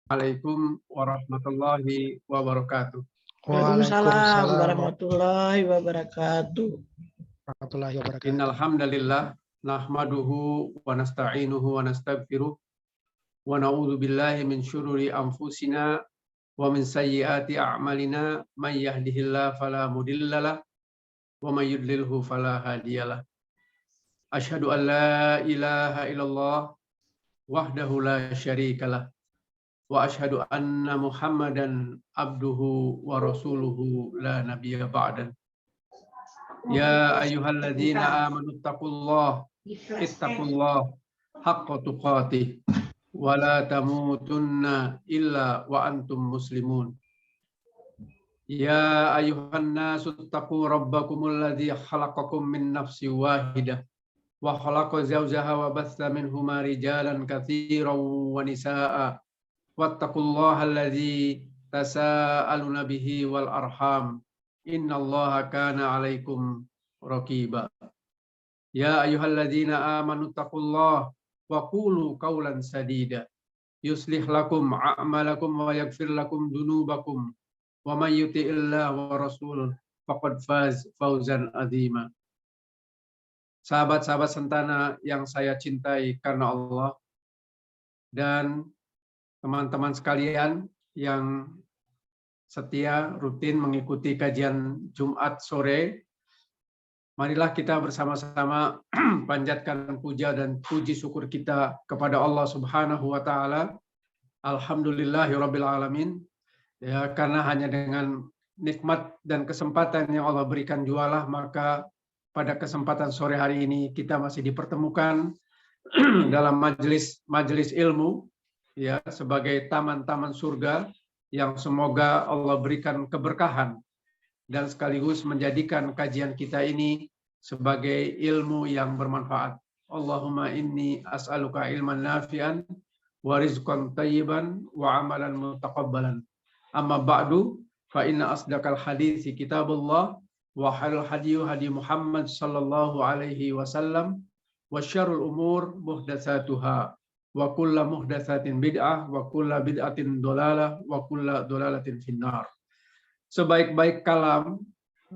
Assalamualaikum warahmatullahi wabarakatuh. Waalaikumsalam warahmatullahi wabarakatuh. Innal hamdalillah nahmaduhu wa nasta'inuhu wa nastaghfiruh wa na'udzu billahi min syururi anfusina wa min sayyiati a'malina may yahdihillahu fala mudhillalah wa may yudlilhu fala hadiyalah. Asyhadu an la ilaha illallah wahdahu la syarikalah wa asyhadu anna Muhammadan abduhu wa rasuluhu la nabiyya ba'dan. Ya ayyuhalladzina amanu ittaqullah haqqa tuqatih wa la tamutunna illa wa antum muslimun. Ya ayyuhan nasu ittaqu rabbakumul ladzi khalaqakum min nafsin wahidah wa khalaqa zawjaha wa batha minhuma rijalan katsiran wa nisaa'a wattaqullaha alladzi tasaaluna bihi wal arham innallaha kana 'alaikum raqiba. Ya ayyuhalladzina amanu taqullaha wa qulu qawlan sadida yuslih lakum a'malakum wa yaghfir lakum dhunubakum wa may yuti'illaha wa rasulahu faqad faz fawzan 'azima. Sahabat-sahabat Sentana yang saya cintai karena Allah dan teman-teman sekalian yang setia rutin mengikuti kajian Jumat sore, marilah kita bersama-sama panjatkan puja dan puji syukur kita kepada Allah Subhanahu wa taala. Alhamdulillahirabbil alamin. Ya, karena hanya dengan nikmat dan kesempatan yang Allah berikan jualah, maka pada kesempatan sore hari ini kita masih dipertemukan dalam majelis ilmu, ya, sebagai taman-taman surga yang semoga Allah berikan keberkahan dan sekaligus menjadikan kajian kita ini sebagai ilmu yang bermanfaat. Allahumma inni as'aluka ilman nafi'an wa rizqan thayyiban wa amalan mutaqabbalan. Amma ba'du fa inna asdaqal hadithi kitabullah wa khairul hadyi hadi Muhammad sallallahu alaihi wasallam wa syarrul umur muhdatsatuha wa kullu muhdatsatin bid'ah wa kullu bid'atin dhalalah wa kullu dhalalatin finnar. Sebaik-baik kalam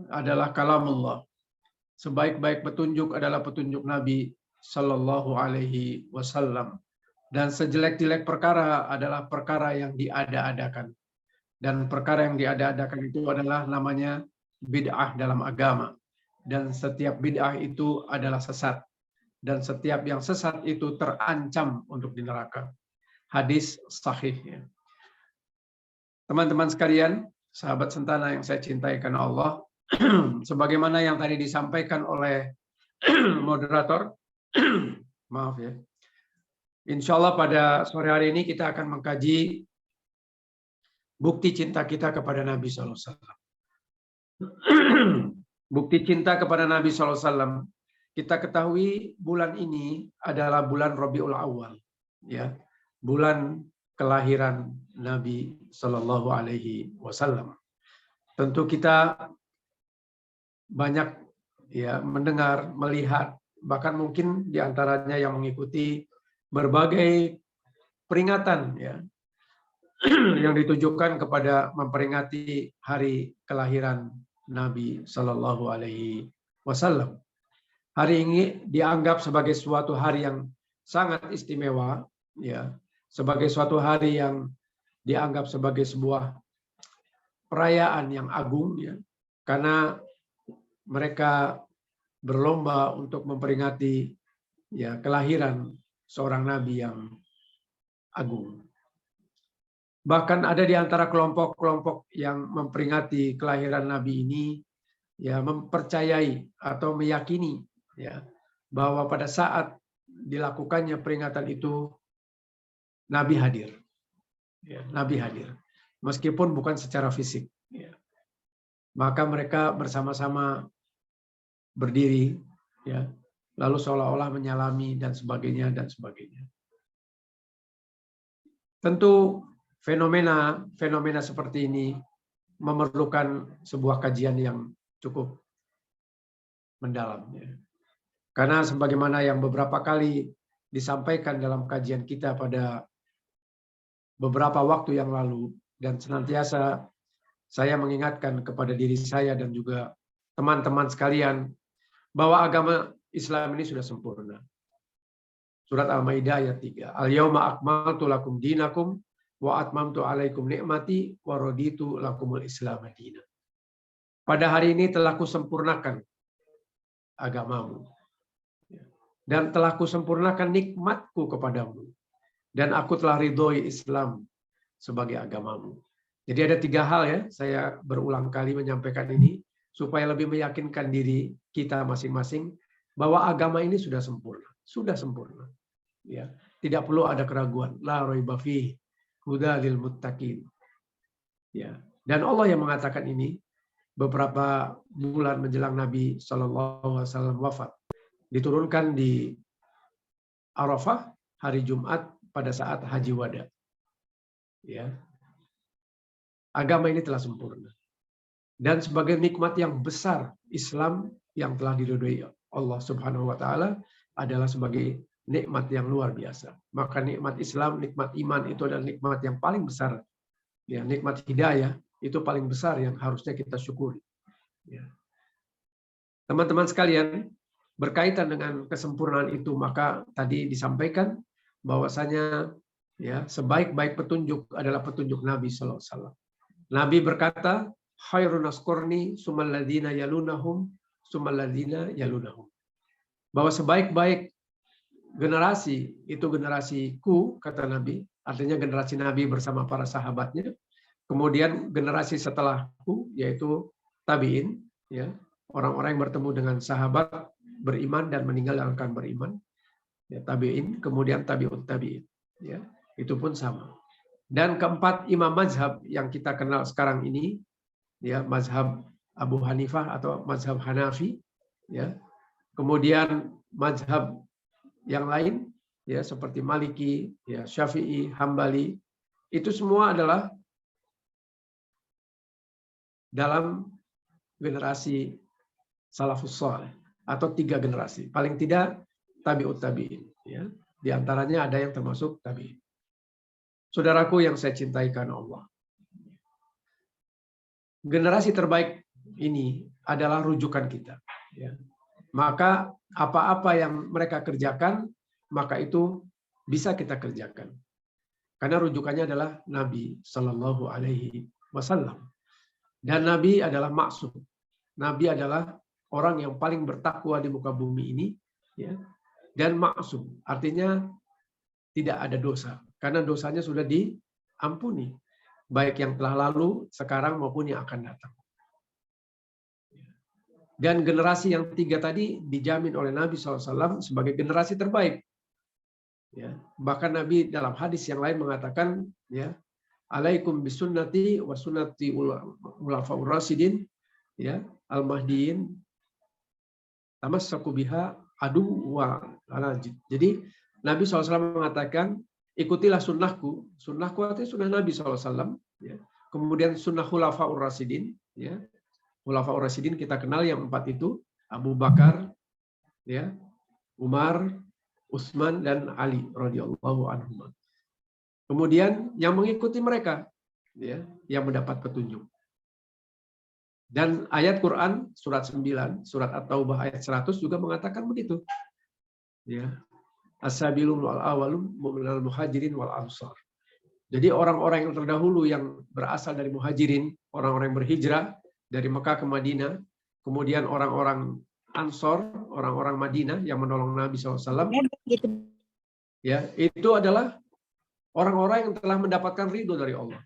adalah kalamullah. Sebaik-baik petunjuk adalah petunjuk Nabi sallallahu alaihi wasallam. Dan sejelek-jelek perkara adalah perkara yang diada-adakan. Dan perkara yang diada-adakan itu adalah namanya bid'ah dalam agama. Dan setiap bid'ah itu adalah sesat. Dan setiap yang sesat itu terancam untuk di neraka. Hadis sahih. Teman-teman sekalian, sahabat Sentana yang saya cintai karena Allah, sebagaimana yang tadi disampaikan oleh moderator, maaf ya, insya Allah pada sore hari ini kita akan mengkaji bukti cinta kita kepada Nabi SAW. Bukti cinta kepada Nabi SAW. Kita ketahui bulan ini adalah bulan Rabiul Awal, ya, bulan kelahiran Nabi Shallallahu Alaihi Wasallam. Tentu kita banyak ya mendengar, melihat, bahkan mungkin diantaranya yang mengikuti berbagai peringatan ya yang ditujukan kepada memperingati hari kelahiran Nabi Shallallahu Alaihi Wasallam. Hari ini dianggap sebagai suatu hari yang sangat istimewa, ya, sebagai suatu hari yang dianggap sebagai sebuah perayaan yang agung, ya, karena mereka berlomba untuk memperingati ya kelahiran seorang nabi yang agung. Bahkan ada di antara kelompok-kelompok yang memperingati kelahiran nabi ini ya mempercayai atau meyakini ya bahwa pada saat dilakukannya peringatan itu Nabi hadir. Ya, Nabi hadir. Meskipun bukan secara fisik. Ya. Maka mereka bersama-sama berdiri, ya, lalu seolah-olah menyalami dan sebagainya dan sebagainya. Tentu fenomena seperti ini memerlukan sebuah kajian yang cukup mendalam. Ya. Karena sebagaimana yang beberapa kali disampaikan dalam kajian kita pada beberapa waktu yang lalu, dan senantiasa saya mengingatkan kepada diri saya dan juga teman-teman sekalian bahwa agama Islam ini sudah sempurna. Surat Al-Maidah ayat 3. Al-yauma akmaltu lakum dinakum wa atmamtu alaikum ni'mati wa raditu lakumul Islam madina. Pada hari ini telah kusempurnakan agamamu dan telah kusempurnakan nikmatku kepadamu dan aku telah ridhoi Islam sebagai agamamu. Jadi ada 3 hal ya, saya berulang kali menyampaikan ini supaya lebih meyakinkan diri kita masing-masing bahwa agama ini sudah sempurna. Ya, tidak perlu ada keraguan. La raiba fihi hudal lil muttaqin. Ya, dan Allah yang mengatakan ini beberapa bulan menjelang Nabi Shallallahu Alaihi Wasallam wafat, diturunkan di Arafah hari Jumat pada saat Haji Wada. Ya, agama ini telah sempurna. Dan sebagai nikmat yang besar, Islam yang telah diridhoi Allah Subhanahu wa taala adalah sebagai nikmat yang luar biasa. Maka nikmat Islam, nikmat iman itu adalah nikmat yang paling besar. Ya, nikmat hidayah itu paling besar yang harusnya kita syukuri. Ya. Teman-teman sekalian, berkaitan dengan kesempurnaan itu, maka tadi disampaikan bahwasanya ya, sebaik-baik petunjuk adalah petunjuk Nabi sallallahu alaihi wasallam. Nabi berkata, khairun asqurni sumal ladzina yalunahum sumal ladzina yalunahum. Bahwa sebaik-baik generasi itu generasiku, kata Nabi, artinya generasi Nabi bersama para sahabatnya. Kemudian generasi setelahku yaitu tabi'in, ya, orang-orang yang bertemu dengan sahabat, beriman dan meninggalkan beriman. Ya, tabi'in, kemudian tabi'ut tabi'in, ya. Itu pun sama. Dan keempat imam mazhab yang kita kenal sekarang ini, ya, mazhab Abu Hanifah atau mazhab Hanafi, ya. Kemudian mazhab yang lain, ya, seperti Maliki, ya, Syafi'i, Hambali, itu semua adalah dalam generasi salafus saleh atau 3 generasi. Paling tidak tabi'ut tabi'in, ya. Di antaranya ada yang termasuk tabi'in. Saudaraku yang saya cintai karena Allah. Generasi terbaik ini adalah rujukan kita, ya. Maka apa-apa yang mereka kerjakan, maka itu bisa kita kerjakan. Karena rujukannya adalah Nabi Shallallahu Alaihi Wasallam. Dan Nabi adalah maksum. Nabi adalah orang yang paling bertakwa di muka bumi ini, ya. Dan maksum, artinya tidak ada dosa. Karena dosanya sudah diampuni. Baik yang telah lalu, sekarang maupun yang akan datang. Dan generasi yang 3 tadi dijamin oleh Nabi SAW sebagai generasi terbaik. Ya, bahkan Nabi dalam hadis yang lain mengatakan, ya, alaikum bisunnati wa sunnati ulafa'ur rasidin, ya, al-mahdiin tamassaku biha adu wa alajid. Jadi Nabi SAW mengatakan, ikutilah sunnahku. Sunnahku artinya sunnah Nabi SAW. Ya. Kemudian sunnah ulafa'ur rasidin, ya. Khulafaur Rasyidin kita kenal yang 4 itu, Abu Bakar, ya, Umar, Utsman dan Ali radhiyallahu anhum. Kemudian yang mengikuti mereka, ya, yang mendapat petunjuk. Dan ayat Quran surat 9, surat At-Taubah ayat 100 juga mengatakan begitu. Ya. As-sabilun wal awwalun minal muhajirin wal ansar. Jadi orang-orang yang terdahulu yang berasal dari muhajirin, orang-orang yang berhijrah dari Mekah ke Madinah, kemudian orang-orang Ansor, orang-orang Madinah yang menolong Nabi SAW, ya, itu adalah orang-orang yang telah mendapatkan ridho dari Allah.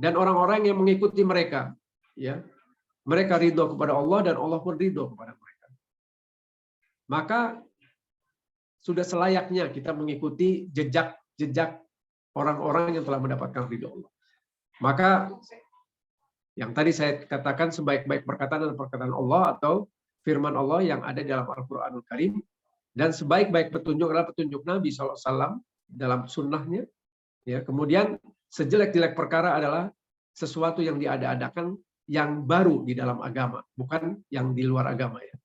Dan orang-orang yang mengikuti mereka, ya, mereka ridho kepada Allah dan Allah pun ridho kepada mereka. Maka sudah selayaknya kita mengikuti jejak orang-orang yang telah mendapatkan ridho Allah. Maka yang tadi saya katakan sebaik-baik perkataan dan perkataan Allah atau firman Allah yang ada dalam Al-Quranul Karim, dan sebaik-baik petunjuk adalah petunjuk Nabi SAW dalam sunnahnya. Ya, kemudian sejelek-jelek perkara adalah sesuatu yang diada-adakan yang baru di dalam agama, bukan yang di luar agama, ya.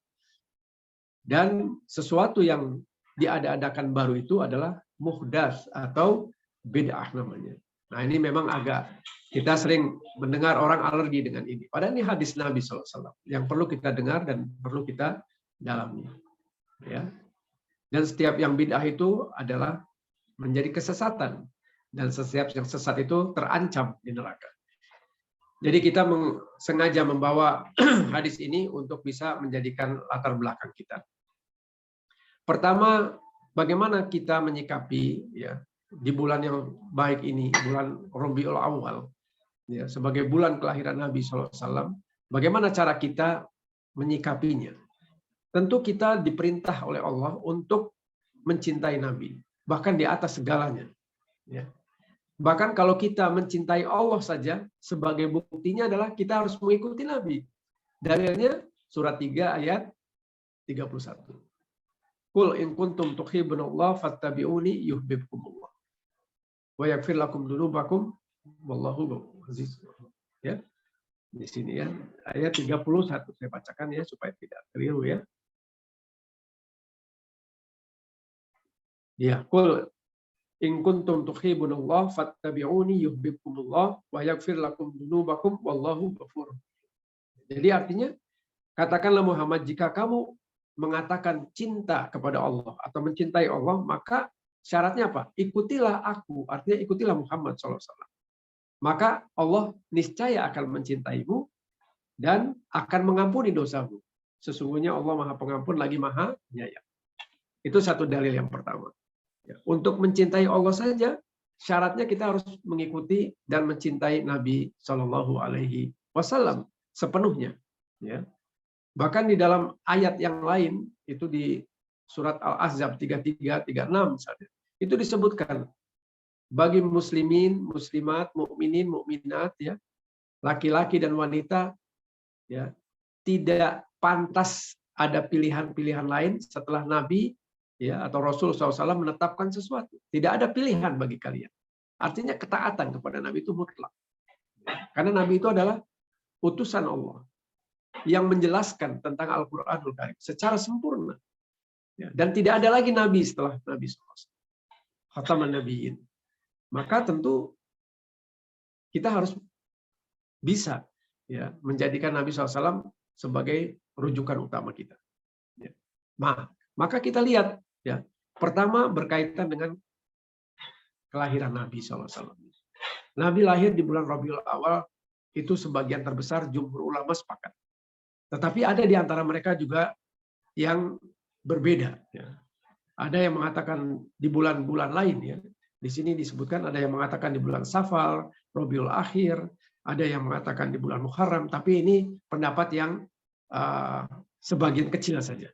Dan sesuatu yang diada-adakan baru itu adalah muhdats atau bid'ah namanya. Nah ini memang agak, kita sering mendengar orang alergi dengan ini. Padahal ini hadis Nabi SAW yang perlu kita dengar dan perlu kita dalami. Ya. Dan setiap yang bid'ah itu adalah menjadi kesesatan. Dan setiap yang sesat itu terancam di neraka. Jadi kita sengaja membawa hadis ini untuk bisa menjadikan latar belakang kita. Pertama, bagaimana kita menyikapi ya di bulan yang baik ini, bulan Rabiul Awal, ya, sebagai bulan kelahiran Nabi SAW, bagaimana cara kita menyikapinya? Tentu kita diperintah oleh Allah untuk mencintai Nabi, bahkan di atas segalanya. Ya. Bahkan kalau kita mencintai Allah saja, sebagai buktinya adalah kita harus mengikuti Nabi. Dalilnya surat 3 ayat 31. Qul in kuntum tuhibbunallah fattabi'uni yuhibbukumullah wa yaghfir lakum dzunubakum wallahu aziz. Ya. Di sini ya, ayat 31 saya bacakan ya supaya tidak keliru ya. Ya, qul in kuntum tuhibbunallah fattabi'uni yuhibbukumullah wa yaghfir lakum dzunubakum wallahu ghafur. Jadi artinya katakanlah Muhammad, jika kamu mengatakan cinta kepada Allah atau mencintai Allah, maka syaratnya apa? Ikutilah aku, artinya ikutilah Muhammad SAW. Maka Allah niscaya akan mencintaimu dan akan mengampuni dosamu. Sesungguhnya Allah Maha Pengampun lagi Maha Penyayang. Itu satu dalil yang pertama. Untuk mencintai Allah saja, syaratnya kita harus mengikuti dan mencintai Nabi Shallallahu Alaihi Wasallam sepenuhnya. Ya. Bahkan di dalam ayat yang lain, itu di surat Al-Ahzab 33-36 misalnya, itu disebutkan bagi muslimin, muslimat, mukminin, mukminat, ya, laki-laki dan wanita, ya, tidak pantas ada pilihan-pilihan lain setelah Nabi, ya, atau Rasul SAW menetapkan sesuatu. Tidak ada pilihan bagi kalian. Artinya ketaatan kepada Nabi itu mutlak. Karena Nabi itu adalah utusan Allah yang menjelaskan tentang Al-Quranul Karim secara sempurna. Ya, dan tidak ada lagi Nabi setelah Nabi SAW. Khataman Nabiyyin. Maka tentu kita harus bisa, ya, menjadikan Nabi SAW sebagai rujukan utama kita. Ya. Nah, maka kita lihat, ya, pertama berkaitan dengan kelahiran Nabi SAW. Nabi lahir di bulan Rabiul Awal, itu sebagian terbesar jumhur ulama sepakat. Tetapi ada di antara mereka juga yang berbeda. Ya. Ada yang mengatakan di bulan-bulan lain. Ya. Di sini disebutkan ada yang mengatakan di bulan Safar, Rabiul Akhir, ada yang mengatakan di bulan Muharram. Tapi ini pendapat yang sebagian kecil saja.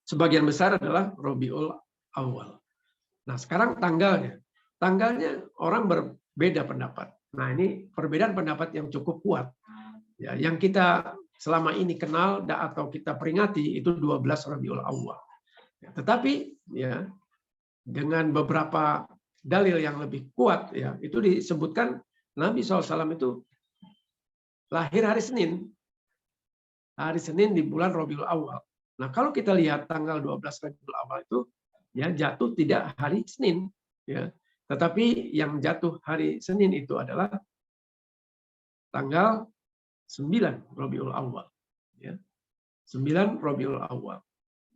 Sebagian besar adalah Rabiul Awal. Nah, sekarang tanggalnya. Tanggalnya orang berbeda pendapat. Nah, ini perbedaan pendapat yang cukup kuat. Ya, yang kita selama ini kenal atau kita peringati itu 12 Rabiul Awal. Ya, tetapi ya dengan beberapa dalil yang lebih kuat, ya, itu disebutkan Nabi SAW itu lahir hari Senin. Hari Senin di bulan Rabiul Awal. Nah, kalau kita lihat tanggal 12 Rabiul Awal itu, ya, jatuh tidak hari Senin, ya, tetapi yang jatuh hari Senin itu adalah tanggal 9 Rabiul Awal, ya. 9 Rabiul Awal,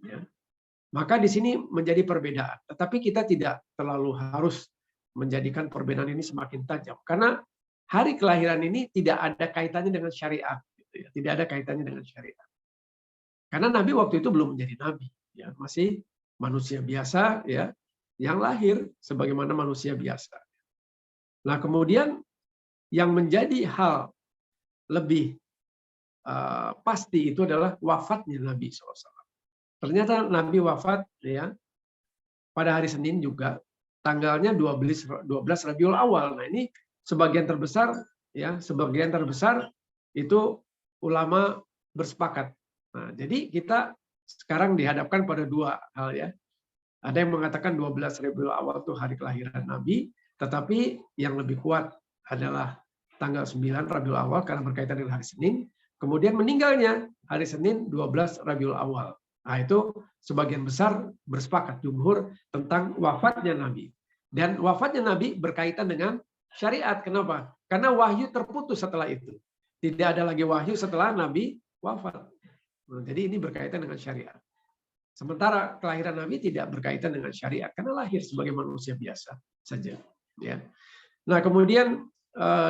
ya. Maka di sini menjadi perbedaan, tetapi kita tidak terlalu harus menjadikan perbedaan ini semakin tajam, karena hari kelahiran ini tidak ada kaitannya dengan syariat, gitu ya. Tidak ada kaitannya dengan syariat. Karena Nabi waktu itu belum menjadi Nabi, ya, masih manusia biasa, ya, yang lahir sebagaimana manusia biasa. Nah, kemudian yang menjadi hal lebih pasti itu adalah wafatnya Nabi SAW. Ternyata Nabi wafat, ya, pada hari Senin juga, tanggalnya 12 Rabiul Awal. Nah, ini sebagian terbesar, ya, sebagian terbesar itu ulama bersepakat. Nah, jadi kita sekarang dihadapkan pada dua hal, ya. Ada yang mengatakan 12 Rabiul Awal itu hari kelahiran Nabi, tetapi yang lebih kuat adalah tanggal 9 Rabiul Awal karena berkaitan dengan hari Senin. Kemudian meninggalnya hari Senin 12 Rabiul Awal. Nah, itu sebagian besar bersepakat jumhur tentang wafatnya Nabi. Dan wafatnya Nabi berkaitan dengan syariat. Kenapa? Karena wahyu terputus setelah itu. Tidak ada lagi wahyu setelah Nabi wafat. Nah, jadi ini berkaitan dengan syariat. Sementara kelahiran Nabi tidak berkaitan dengan syariat karena lahir sebagai manusia biasa saja. Ya. Nah kemudian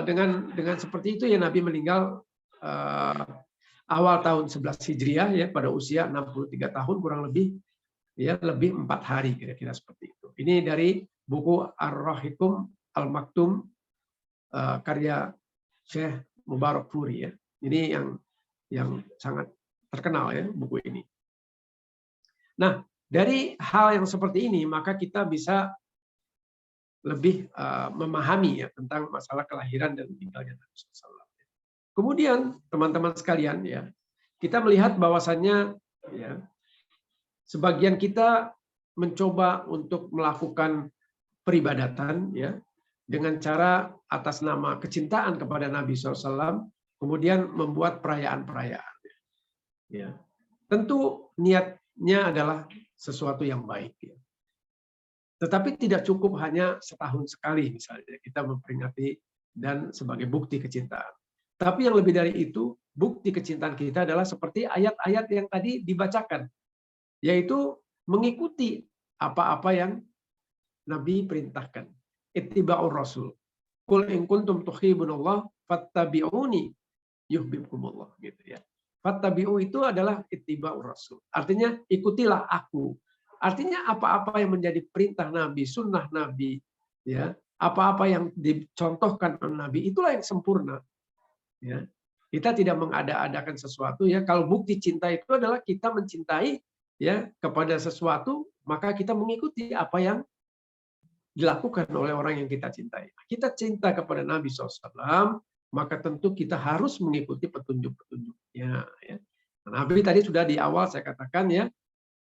dengan seperti itu ya Nabi meninggal awal tahun 11 Hijriah ya pada usia 63 tahun kurang lebih ya lebih 4 hari kira-kira seperti itu. Ini dari buku Ar-Rahikum Al-Maktum karya Syekh Mubarakfuri ya. Ini yang sangat terkenal ya buku ini. Nah, dari hal yang seperti ini maka kita bisa lebih memahami ya tentang masalah kelahiran dan meninggalnya Nabi SAW. Kemudian teman-teman sekalian ya, kita melihat bahwasannya ya sebagian kita mencoba untuk melakukan peribadatan ya dengan cara atas nama kecintaan kepada Nabi SAW, kemudian membuat perayaan-perayaan. Ya, tentu niatnya adalah sesuatu yang baik. Ya. Tetapi tidak cukup hanya setahun sekali misalnya kita memperingati dan sebagai bukti kecintaan. Tapi yang lebih dari itu, bukti kecintaan kita adalah seperti ayat-ayat yang tadi dibacakan, yaitu mengikuti apa-apa yang Nabi perintahkan. Ittiba'ur Rasul. Qul in kuntum tuhibbunallah fattabi'uni yuhibbukumullah gitu ya. Fattabi'u itu adalah ittiba'ur Rasul. Artinya ikutilah aku. Artinya apa-apa yang menjadi perintah Nabi, sunnah Nabi, ya, apa-apa yang dicontohkan oleh Nabi itulah yang sempurna. Ya. Kita tidak mengada-adakan sesuatu ya. Kalau bukti cinta itu adalah kita mencintai ya kepada sesuatu, maka kita mengikuti apa yang dilakukan oleh orang yang kita cintai. Kita cinta kepada Nabi SAW, maka tentu kita harus mengikuti petunjuk-petunjuknya. Ya. Nabi tadi sudah di awal saya katakan ya,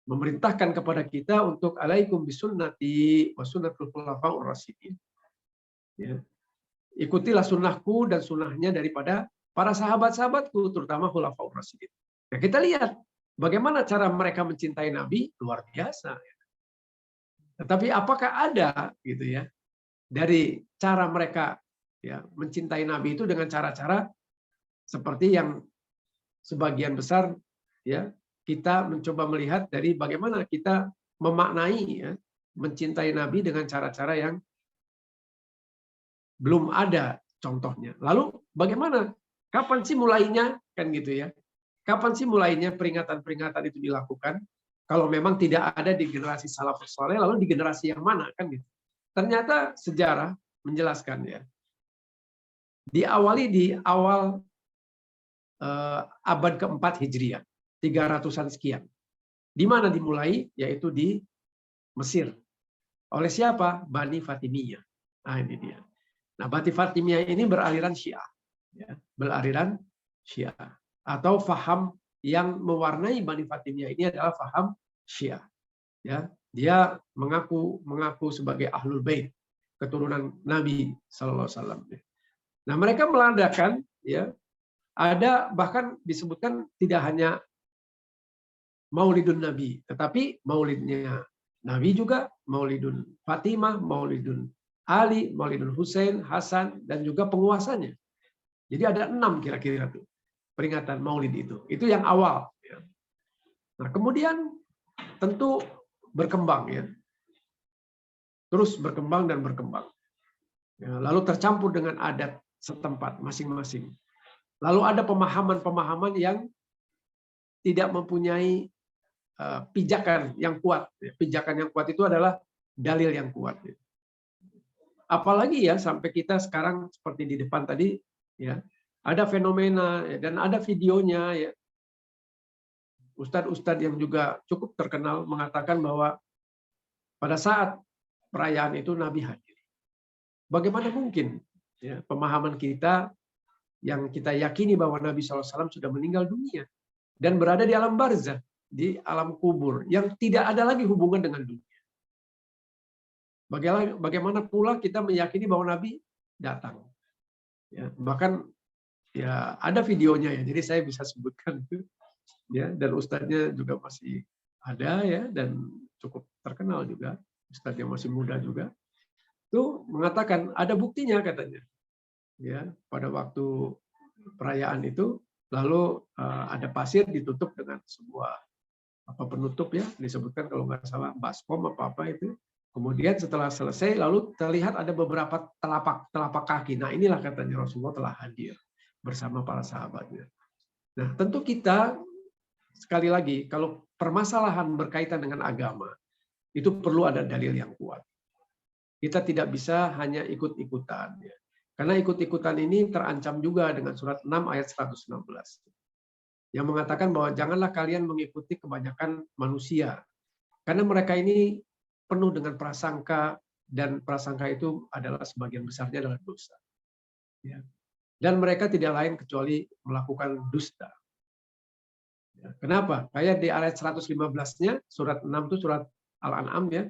memerintahkan kepada kita untuk alaikum bisunnati wa sunnatul khulafaur rasyidin. Ya. Ikutilah sunnahku dan sunnahnya daripada para sahabat-sahabatku, terutama khulafaur rasyidin. Nah, kita lihat bagaimana cara mereka mencintai Nabi, luar biasa. Tetapi apakah ada gitu ya dari cara mereka ya mencintai Nabi itu dengan cara-cara seperti yang sebagian besar ya kita mencoba melihat dari bagaimana kita memaknai ya mencintai Nabi dengan cara-cara yang belum ada contohnya. Lalu bagaimana? Kapan sih mulainya? Kan gitu ya. Kapan sih mulainya peringatan-peringatan itu dilakukan? Kalau memang tidak ada di generasi salafus saleh, lalu di generasi yang mana? Kan gitu. Ternyata sejarah menjelaskan ya. Diawali di awal abad keempat Hijriah, 300-an sekian. Di mana dimulai? Yaitu di Mesir. Oleh siapa? Bani Fatimiyah. Nah ini dia. Nah, Bani Fatimiyah ini beraliran Syiah, ya, beraliran Syiah. Atau faham yang mewarnai Bani Fatimiyah ini adalah faham Syiah. Ya, dia mengaku sebagai Ahlul Bait, keturunan Nabi Sallallahu Alaihi Wasallam. Nah, mereka meladakan, ya, ada bahkan disebutkan tidak hanya Maulidun Nabi, tetapi Maulidnya Nabi juga, Maulidun Fatimah, Maulidun Ali, Maulidul Husain, Hasan, dan juga penguasanya. Jadi ada 6 kira-kira tuh peringatan Maulid itu. Itu yang awal. Ya. Nah kemudian tentu berkembang ya, terus berkembang dan berkembang. Ya, lalu tercampur dengan adat setempat masing-masing. Lalu ada pemahaman-pemahaman yang tidak mempunyai pijakan yang kuat. Ya. Pijakan yang kuat itu adalah dalil yang kuat. Ya. Apalagi ya sampai kita sekarang seperti di depan tadi ya ada fenomena ya, dan ada videonya ya ustadz-ustadz yang juga cukup terkenal mengatakan bahwa pada saat perayaan itu Nabi hadir. Bagaimana mungkin ya, pemahaman kita yang kita yakini bahwa Nabi SAW sudah meninggal dunia dan berada di alam barzah, di alam kubur yang tidak ada lagi hubungan dengan dunia. Bagaimana pula kita meyakini bahwa Nabi datang. Ya, bahkan ya ada videonya ya, jadi saya bisa sebutkan itu. Ya, dan ustadznya juga masih ada ya dan cukup terkenal juga, ustadz yang masih muda juga. itu mengatakan ada buktinya katanya. Ya, pada waktu perayaan itu lalu ada pasir ditutup dengan sebuah penutup ya, disebutkan kalau nggak salah baskom apa itu. Kemudian setelah selesai lalu terlihat ada beberapa telapak kaki. Nah, inilah katanya Rasulullah telah hadir bersama para sahabatnya. Nah, tentu kita sekali lagi kalau permasalahan berkaitan dengan agama itu perlu ada dalil yang kuat. Kita tidak bisa hanya ikut-ikutan ya. Karena ikut-ikutan ini terancam juga dengan surat 6 ayat 116. Yang mengatakan bahwa janganlah kalian mengikuti kebanyakan manusia. Karena mereka ini penuh dengan prasangka, dan prasangka itu adalah sebagian besarnya adalah dosa. Ya. Dan mereka tidak lain kecuali melakukan dusta. Ya. Kenapa? Kayak di ayat 115-nya, surat 6 itu surat Al-An'am ya,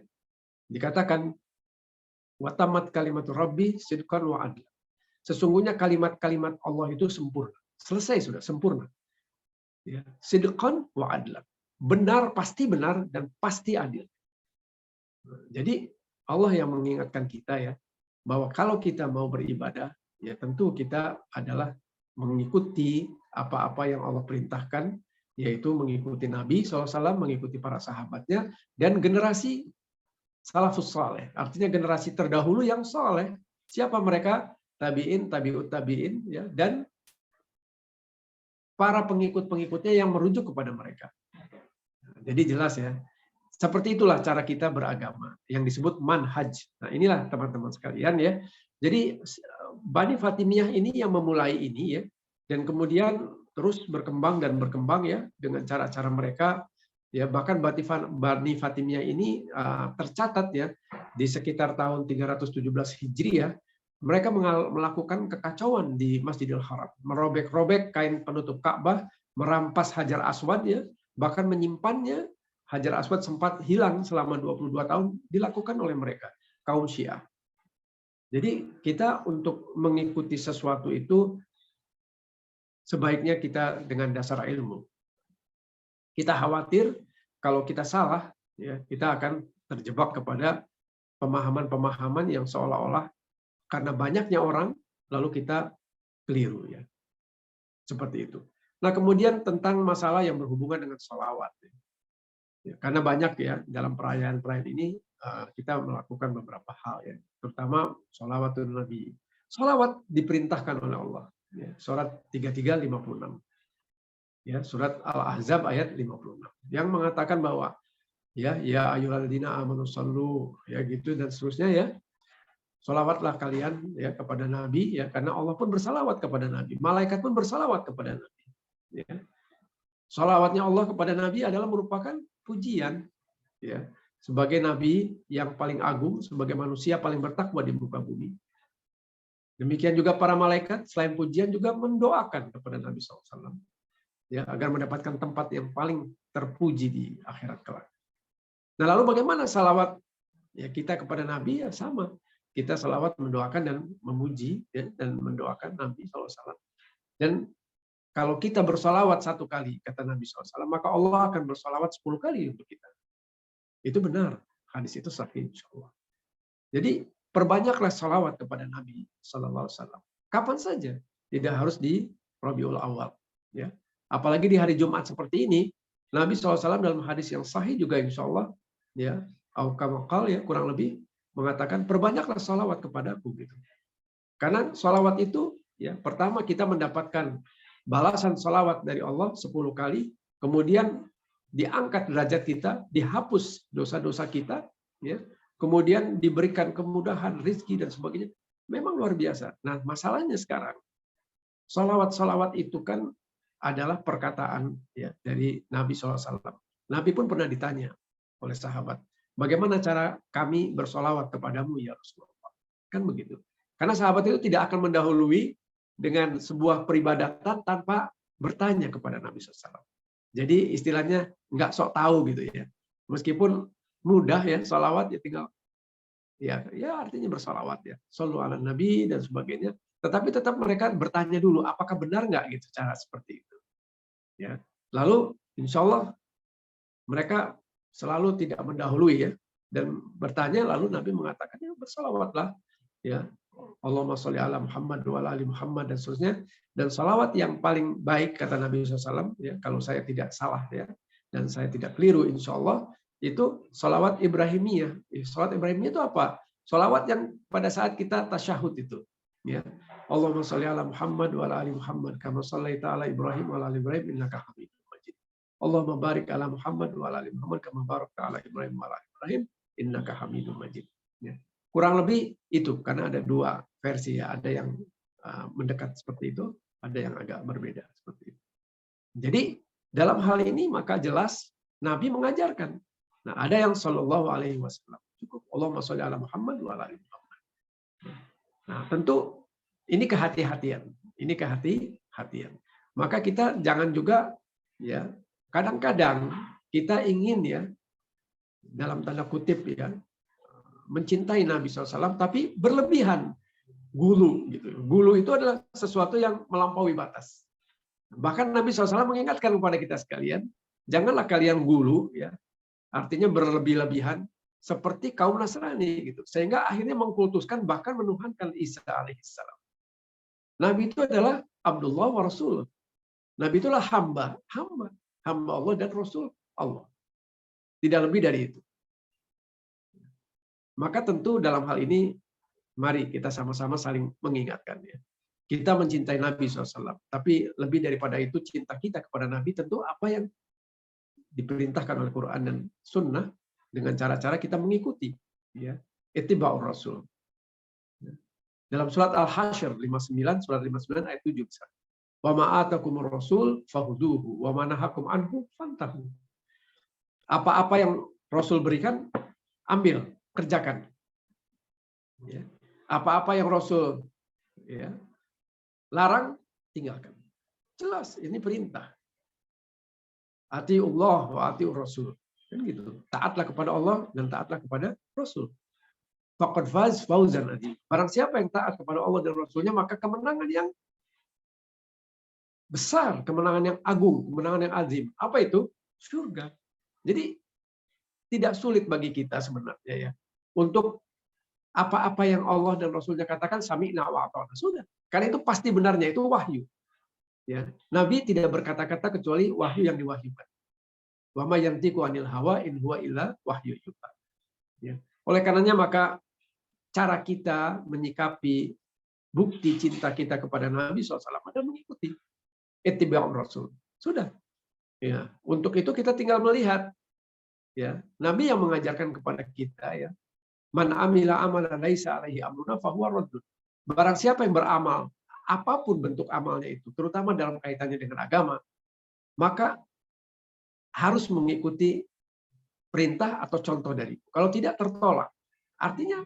dikatakan, Watamat kalimat Rabbi sidqan wa adla. Sesungguhnya kalimat-kalimat Allah itu sempurna. Selesai sudah, sempurna. Ya. Sidqan wa adla. Benar, pasti benar, dan pasti adil. Jadi Allah yang mengingatkan kita ya, bahwa kalau kita mau beribadah, ya tentu kita adalah mengikuti apa-apa yang Allah perintahkan, yaitu mengikuti Nabi SAW, mengikuti para sahabatnya, dan generasi salafus saleh. Artinya generasi terdahulu yang saleh. Siapa mereka? Tabi'in, tabi'ut tabi'in, ya, dan para pengikut-pengikutnya yang merujuk kepada mereka. Jadi jelas ya. Seperti itulah cara kita beragama, yang disebut manhaj. Nah, inilah teman-teman sekalian ya. Jadi Bani Fatimiyah ini yang memulai ini ya, dan kemudian terus berkembang dan berkembang ya dengan cara-cara mereka ya. Bahkan Bani Fatimiyah ini tercatat ya di sekitar tahun 317 Hijriah, mereka melakukan kekacauan di Masjidil Haram, merobek-robek kain penutup Ka'bah, merampas Hajar Aswad ya, bahkan menyimpannya. Hajar Aswad sempat hilang selama 22 tahun, dilakukan oleh mereka, kaum Syiah. Jadi kita untuk mengikuti sesuatu itu sebaiknya kita dengan dasar ilmu. Kita khawatir kalau kita salah, ya, kita akan terjebak kepada pemahaman-pemahaman yang seolah-olah karena banyaknya orang, lalu kita keliru. Ya. Seperti itu. Nah, kemudian tentang masalah yang berhubungan dengan sholawat. Ya, karena banyak ya dalam perayaan-perayaan ini kita melakukan beberapa hal ya, terutama sholawatul Nabi. Sholawat diperintahkan oleh Allah. Ya, surat 33:56. Ya, surat Al-Ahzab ayat 56 yang mengatakan bahwa ya ayyuhalladzina amanu shallu ya gitu dan seterusnya ya. Sholawatlah kalian ya kepada Nabi ya, karena Allah pun bersalawat kepada Nabi. Malaikat pun bersalawat kepada Nabi. Ya. Sholawatnya Allah kepada Nabi adalah merupakan pujian ya, sebagai nabi yang paling agung, sebagai manusia paling bertakwa di muka bumi. Demikian juga para malaikat selain pujian juga mendoakan kepada Nabi SAW ya, agar mendapatkan tempat yang paling terpuji di akhirat kelak. Nah, lalu bagaimana salawat ya kita kepada Nabi? Ya sama, kita salawat mendoakan dan memuji ya, dan mendoakan Nabi SAW. Dan kalau kita bersolawat 1 kali, kata Nabi SAW, maka Allah akan bersolawat 10 kali untuk kita. Itu benar. Hadis itu sahih, insya Allah. Jadi, perbanyaklah solawat kepada Nabi SAW. Kapan saja. Tidak harus di Rabiul Awal. Ya. Apalagi di hari Jumat seperti ini, Nabi SAW dalam hadis yang sahih juga, insya Allah, ya, Aukamakal ya, kurang lebih, mengatakan, perbanyaklah solawat kepadaku. Gitu. Karena solawat itu, ya, pertama kita mendapatkan balasan salawat dari Allah 10 kali, kemudian diangkat derajat kita, dihapus dosa-dosa kita, ya, kemudian diberikan kemudahan, rezeki dan sebagainya. Memang luar biasa. Nah, masalahnya sekarang, salawat-salawat itu kan adalah perkataan ya dari Nabi SAW. Nabi pun pernah ditanya oleh sahabat, bagaimana cara kami bersolawat kepadamu ya Rasulullah? Kan begitu. Karena sahabat itu tidak akan mendahului dengan sebuah peribadatan tanpa bertanya kepada Nabi SAW. Jadi istilahnya nggak sok tahu gitu ya. Meskipun mudah ya salawat ya tinggal ya artinya bersalawat ya. Shallu ala Nabi dan sebagainya. Tetapi tetap mereka bertanya dulu apakah benar nggak gitu cara seperti itu. Ya. Lalu insya Allah mereka selalu tidak mendahului ya dan bertanya, lalu Nabi mengatakan, ya bersalawatlah, ya Allahumma sholli ala Muhammad wa ala ali Muhammad dan seterusnya. Dan salawat yang paling baik kata Nabi SAW, ya kalau saya tidak salah ya, dan saya tidak keliru insya Allah, itu salawat Ibrahimiyah. Salawat Ibrahimiyah itu apa? Salawat yang pada saat kita tasyahud itu, ya Allahumma sholli ala Muhammad wa ala ali Muhammad kama shallaita ala Ibrahim wa ala ali Ibrahim innaka Hamidum Majid. Allahumma barik ala Muhammad wa ala ali Muhammad kama barakta ala Ibrahim wa ala ali Ibrahim innaka Hamidum Majid. Ya. Kurang lebih itu, karena ada dua versi ya, ada yang mendekat seperti itu, ada yang agak berbeda seperti itu. Jadi dalam hal ini maka jelas Nabi mengajarkan. Nah, ada yang sallallahu alaihi wasallam. Cukup Allahumma sholli ala Muhammad wa ala ali Muhammad. Nah, tentu ini kehati-hatian. Ini kehati-hatian. Maka kita jangan juga ya, kadang-kadang kita ingin ya dalam tanda kutip ya mencintai Nabi SAW tapi berlebihan, gulu gitu. Gulu itu adalah sesuatu yang melampaui batas. Bahkan Nabi SAW mengingatkan kepada kita sekalian, janganlah kalian gulu ya, artinya berlebih-lebihan seperti kaum Nasrani gitu, sehingga akhirnya mengkultuskan bahkan menuhankan Isa alaihissalam. Nabi itu adalah Abdullah wa Rasul. Nabi itulah hamba Allah dan Rasul Allah. Tidak lebih dari itu. Maka tentu dalam hal ini, mari kita sama-sama saling mengingatkan. Ya. Kita mencintai Nabi SAW. Tapi lebih daripada itu, cinta kita kepada Nabi tentu apa yang diperintahkan oleh Quran dan Sunnah dengan cara-cara kita mengikuti. Ya. Ittiba'ur Rasul. Ya. Dalam surat Al-Hasyr 59, surat 59 ayat 7. Wa ma'atakumur rasul fahuduhu wa manahakum anhu fantahu. Apa-apa yang Rasul berikan, ambil, kerjakan. Ya. Apa-apa yang Rasul ya, larang, tinggalkan. Jelas, ini perintah. Atiullah wa atiur Rasul. Kan gitu. Taatlah kepada Allah dan taatlah kepada Rasul. Faqad faz fauzan adzim. Barang siapa yang taat kepada Allah dan Rasulnya, maka kemenangan yang besar, kemenangan yang agung, kemenangan yang azim. Apa itu? Surga. Jadi tidak sulit bagi kita sebenarnya ya untuk apa-apa yang Allah dan Rasulnya katakan sami'na wa ata'na. Sudah. Karena itu pasti benarnya, itu wahyu. Ya. Nabi tidak berkata-kata kecuali wahyu yang diwahyukan. Wa ma yantiqu 'anil hawa in huwa illa wahyu yuha. Ya. Oleh karenanya maka cara kita menyikapi bukti cinta kita kepada Nabi SAW adalah mengikuti ittiba'ur Rasul. Sudah. Ya. Untuk itu kita tinggal melihat. Ya. Nabi yang mengajarkan kepada kita ya. Man amila amalan laisa alaihi amruna fahuwa raddun. Barang siapa yang beramal, apapun bentuk amalnya itu, terutama dalam kaitannya dengan agama, maka harus mengikuti perintah atau contoh dari itu. Kalau tidak tertolak. Artinya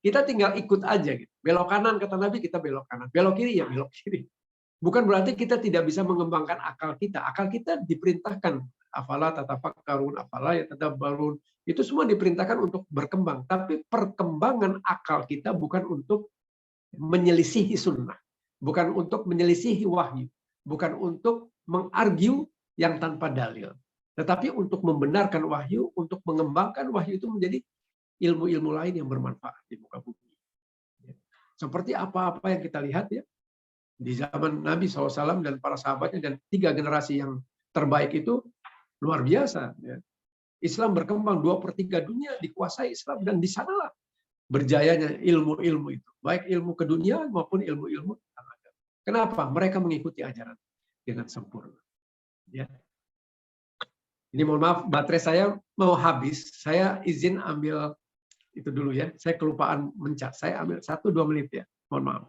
kita tinggal ikut aja gitu. Belok kanan kata Nabi, kita belok kanan. Belok kiri ya belok kiri. Bukan berarti kita tidak bisa mengembangkan akal kita. Akal kita diperintahkan afala tatafakkarun, afala yatadabbarun. Itu semua diperintahkan untuk berkembang. Tapi perkembangan akal kita bukan untuk menyelisihi sunnah. Bukan untuk menyelisihi wahyu. Bukan untuk mengargue yang tanpa dalil. Tetapi untuk membenarkan wahyu, untuk mengembangkan wahyu itu menjadi ilmu-ilmu lain yang bermanfaat di muka bumi. Seperti apa-apa yang kita lihat ya, di zaman Nabi SAW dan para sahabatnya dan 3 generasi yang terbaik itu luar biasa. Ya. Islam berkembang 2/3 dunia dikuasai Islam dan di sanalah berjayanya ilmu-ilmu itu, baik ilmu keduniaan maupun ilmu-ilmu agama. Kenapa? Mereka mengikuti ajaran dengan sempurna. Ya. Ini mohon maaf, baterai saya mau habis. Saya izin ambil itu dulu ya. Saya kelupaan mencet. Saya ambil 1-2 menit ya. Mohon maaf.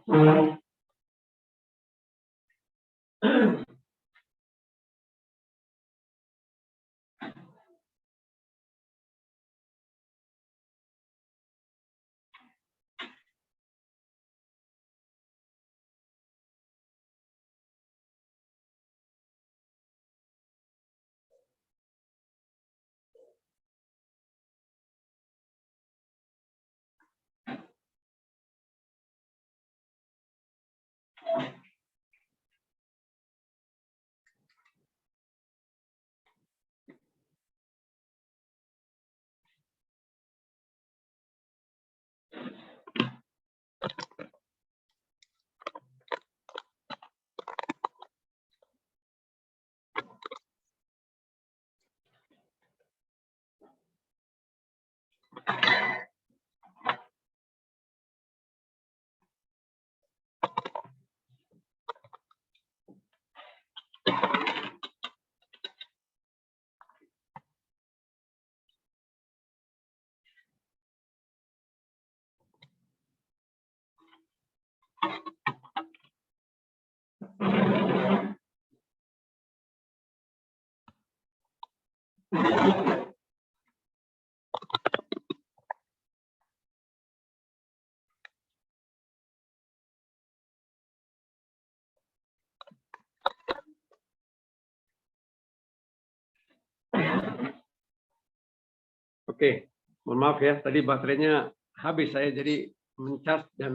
Oke, mohon maaf ya, tadi baterainya habis saya jadi mencas dan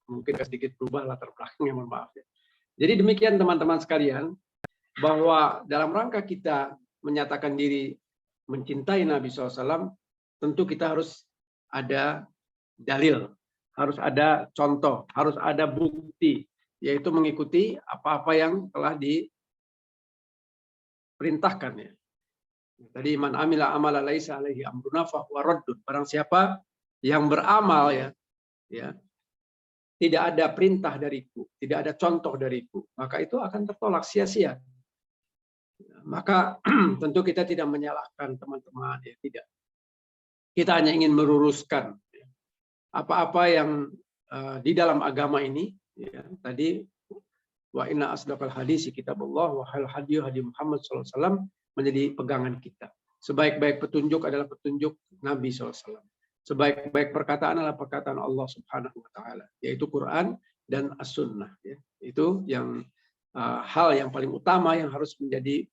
mungkin sedikit berubah latar belakangnya, mohon maaf ya. Jadi demikian teman-teman sekalian, bahwa dalam rangka kita menyatakan diri mencintai Nabi SAW, tentu kita harus ada dalil, harus ada contoh, harus ada bukti, yaitu mengikuti apa-apa yang telah diperintahkan ya. Tadi man amila amala laisa alaihi amruna fahuwa raddun. Barang siapa yang beramal ya tidak ada perintah dariku, tidak ada contoh dariku, maka itu akan tertolak sia-sia. Maka tentu kita tidak menyalahkan teman-teman ya, tidak. Kita hanya ingin meluruskan apa-apa yang di dalam agama ini ya, tadi wa inna asdaqal hadisi kitabullah wa khairal hadi hadi Muhammad sallallahu alaihi wasallam menjadi pegangan kita. Sebaik-baik petunjuk adalah petunjuk Nabi SAW. Sebaik-baik perkataan adalah perkataan Allah Subhanahu Wa Taala, yaitu Quran dan As-Sunnah. Ya. Itu yang hal yang paling utama yang harus menjadi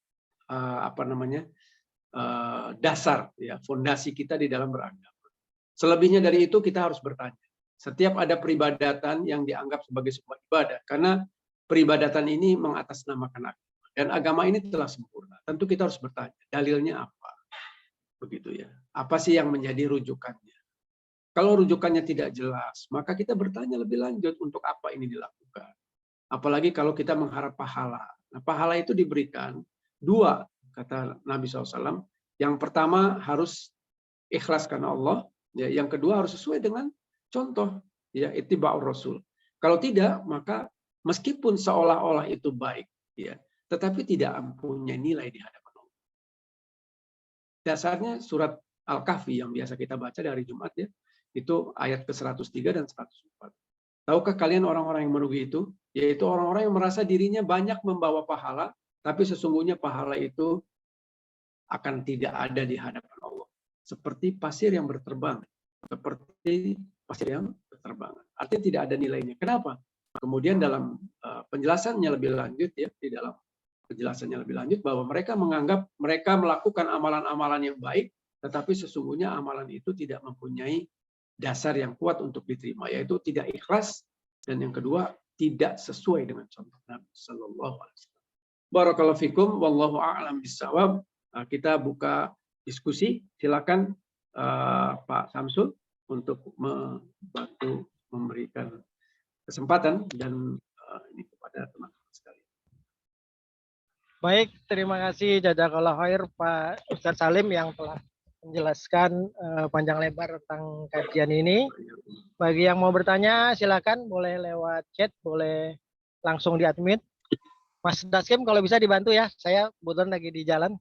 dasar, ya, fondasi kita di dalam beragama. Selebihnya dari itu kita harus bertanya. Setiap ada peribadatan yang dianggap sebagai sebuah ibadah, karena peribadatan ini mengatasnamakan agama. Dan agama ini telah sempurna. Tentu kita harus bertanya, dalilnya apa? Begitu ya. Apa sih yang menjadi rujukannya? Kalau rujukannya tidak jelas, maka kita bertanya lebih lanjut untuk apa ini dilakukan. Apalagi kalau kita mengharap pahala. Nah, pahala itu diberikan dua, kata Nabi SAW. Yang pertama harus ikhlas karena Allah. Ya, yang kedua harus sesuai dengan contoh, ya, ittiba'ur rasul. Kalau tidak, maka meskipun seolah-olah itu baik, ya, tetapi tidak mempunyai nilai di hadapan Allah. Dasarnya surat Al-Kahfi yang biasa kita baca dari Jumat ya, itu ayat ke-103 dan 104. Tahukah kalian orang-orang yang merugi itu? Yaitu orang-orang yang merasa dirinya banyak membawa pahala, tapi sesungguhnya pahala itu akan tidak ada di hadapan Allah. Seperti pasir yang berterbangan. Seperti pasir yang berterbangan. Artinya tidak ada nilainya. Kenapa? Kemudian dalam penjelasannya lebih lanjut ya, di dalam penjelasannya lebih lanjut bahwa mereka menganggap mereka melakukan amalan-amalan yang baik, tetapi sesungguhnya amalan itu tidak mempunyai dasar yang kuat untuk diterima, yaitu tidak ikhlas, dan yang kedua tidak sesuai dengan contoh Nabi Sallallahu Alaihi Wasallam. Barakallahu fikum, wallahu a'lam bishawab. Kita buka diskusi. Silakan Pak Samsul untuk membantu memberikan kesempatan dan ini kepada teman-teman sekalian. Baik, terima kasih jazakallah khair Pak Ustadz Salim yang telah menjelaskan panjang lebar tentang kajian ini. Bagi yang mau bertanya silakan, boleh lewat chat, boleh langsung di-admit. Mas Daskim kalau bisa dibantu ya, saya kebetulan lagi di jalan.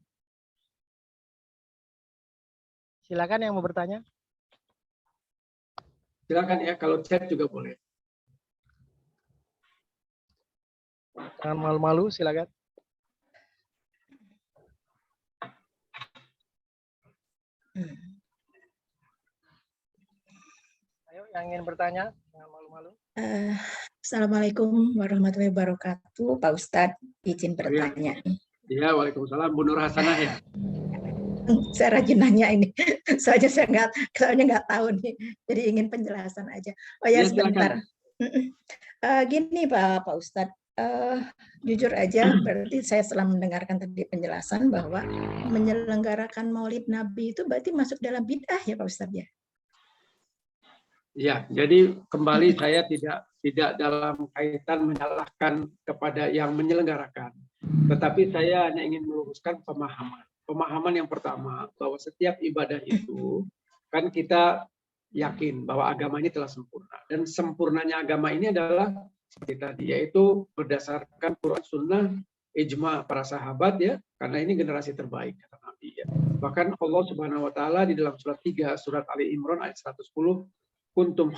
Silakan yang mau bertanya. Silakan ya, kalau chat juga boleh. Jangan malu-malu, silakan. Ayo yang ingin bertanya, jangan malu-malu. Assalamualaikum warahmatullahi wabarakatuh, Pak Ustadz, izin bertanya. Ya, waalaikumsalam, Bu Nur Hasanah ya. Saya rajin nanya ini, soalnya nggak tahu nih, jadi ingin penjelasan aja. Oh ya, sebentar. Gini Pak Ustadz, jujur aja, berarti saya setelah mendengarkan tadi penjelasan bahwa menyelenggarakan Maulid Nabi itu berarti masuk dalam bid'ah ya Pak Ustadz ya? Ya, jadi kembali saya tidak dalam kaitan menyalahkan kepada yang menyelenggarakan, tetapi saya hanya ingin meluruskan pemahaman. Pemahaman yang pertama bahwa setiap ibadah itu kan kita yakin bahwa agama ini telah sempurna, dan sempurnanya agama ini adalah seperti tadi, yaitu berdasarkan Quran, Sunnah, ijma para sahabat ya, karena ini generasi terbaik kata Nabi ya. Bahkan Allah Subhanahu Wa Taala di dalam surat 3 surat Ali Imran ayat 110, kuntum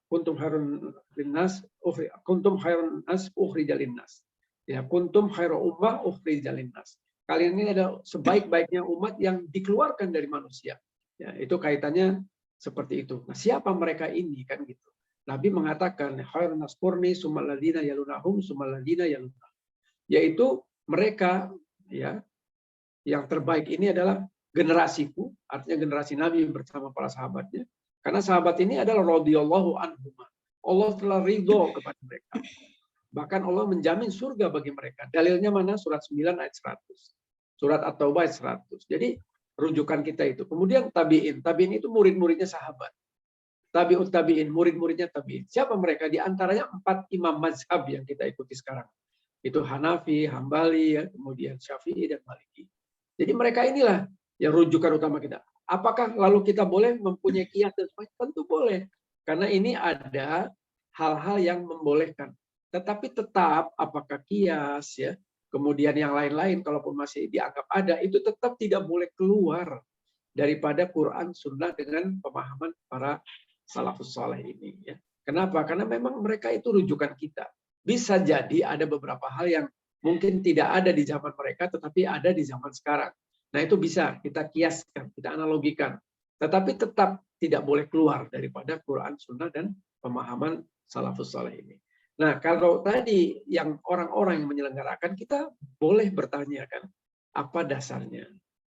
kuntum khairun linnas kuntum khairun nas ukhrija linnas. Ya, kuntum khairu ummah ukhrija linnas. Kalian ini adalah sebaik-baiknya umat yang dikeluarkan dari manusia. Ya, itu kaitannya seperti itu. Nah, siapa mereka ini kan gitu. Nabi mengatakan khairun nas qurni summal ladzina yalunahum summal ladzina yalunahum. Yaitu mereka ya yang terbaik ini adalah generasiku, artinya generasi Nabi bersama para sahabatnya. Karena sahabat ini adalah radhiyallahu anhum. Allah telah ridho kepada mereka. Bahkan Allah menjamin surga bagi mereka. Dalilnya mana? Surat 9 ayat 100. Surat At-Taubah ayat 100. Jadi rujukan kita itu. Kemudian tabi'in. Tabi'in itu murid-muridnya sahabat. Tabi'ut tabi'in, murid-muridnya tabi'in. Siapa mereka? Di antaranya 4 imam mazhab yang kita ikuti sekarang. Itu Hanafi, Hambali, ya, kemudian Syafi'i, dan Maliki. Jadi mereka inilah yang rujukan utama kita. Apakah lalu kita boleh mempunyai qiyas dan sebagainya? Tentu boleh. Karena ini ada hal-hal yang membolehkan. Tetapi tetap apakah qiyas, ya, kemudian yang lain-lain, kalaupun masih dianggap ada, itu tetap tidak boleh keluar daripada Quran, Sunnah dengan pemahaman para salafus saleh ini. Ya. Kenapa? Karena memang mereka itu rujukan kita. Bisa jadi ada beberapa hal yang mungkin tidak ada di zaman mereka, tetapi ada di zaman sekarang. Nah itu bisa kita kiaskan, kita analogikan. Tetapi tetap tidak boleh keluar daripada Quran, Sunnah, dan pemahaman salafus saleh ini. Nah kalau tadi yang orang-orang yang menyelenggarakan, kita boleh bertanya kan, apa dasarnya?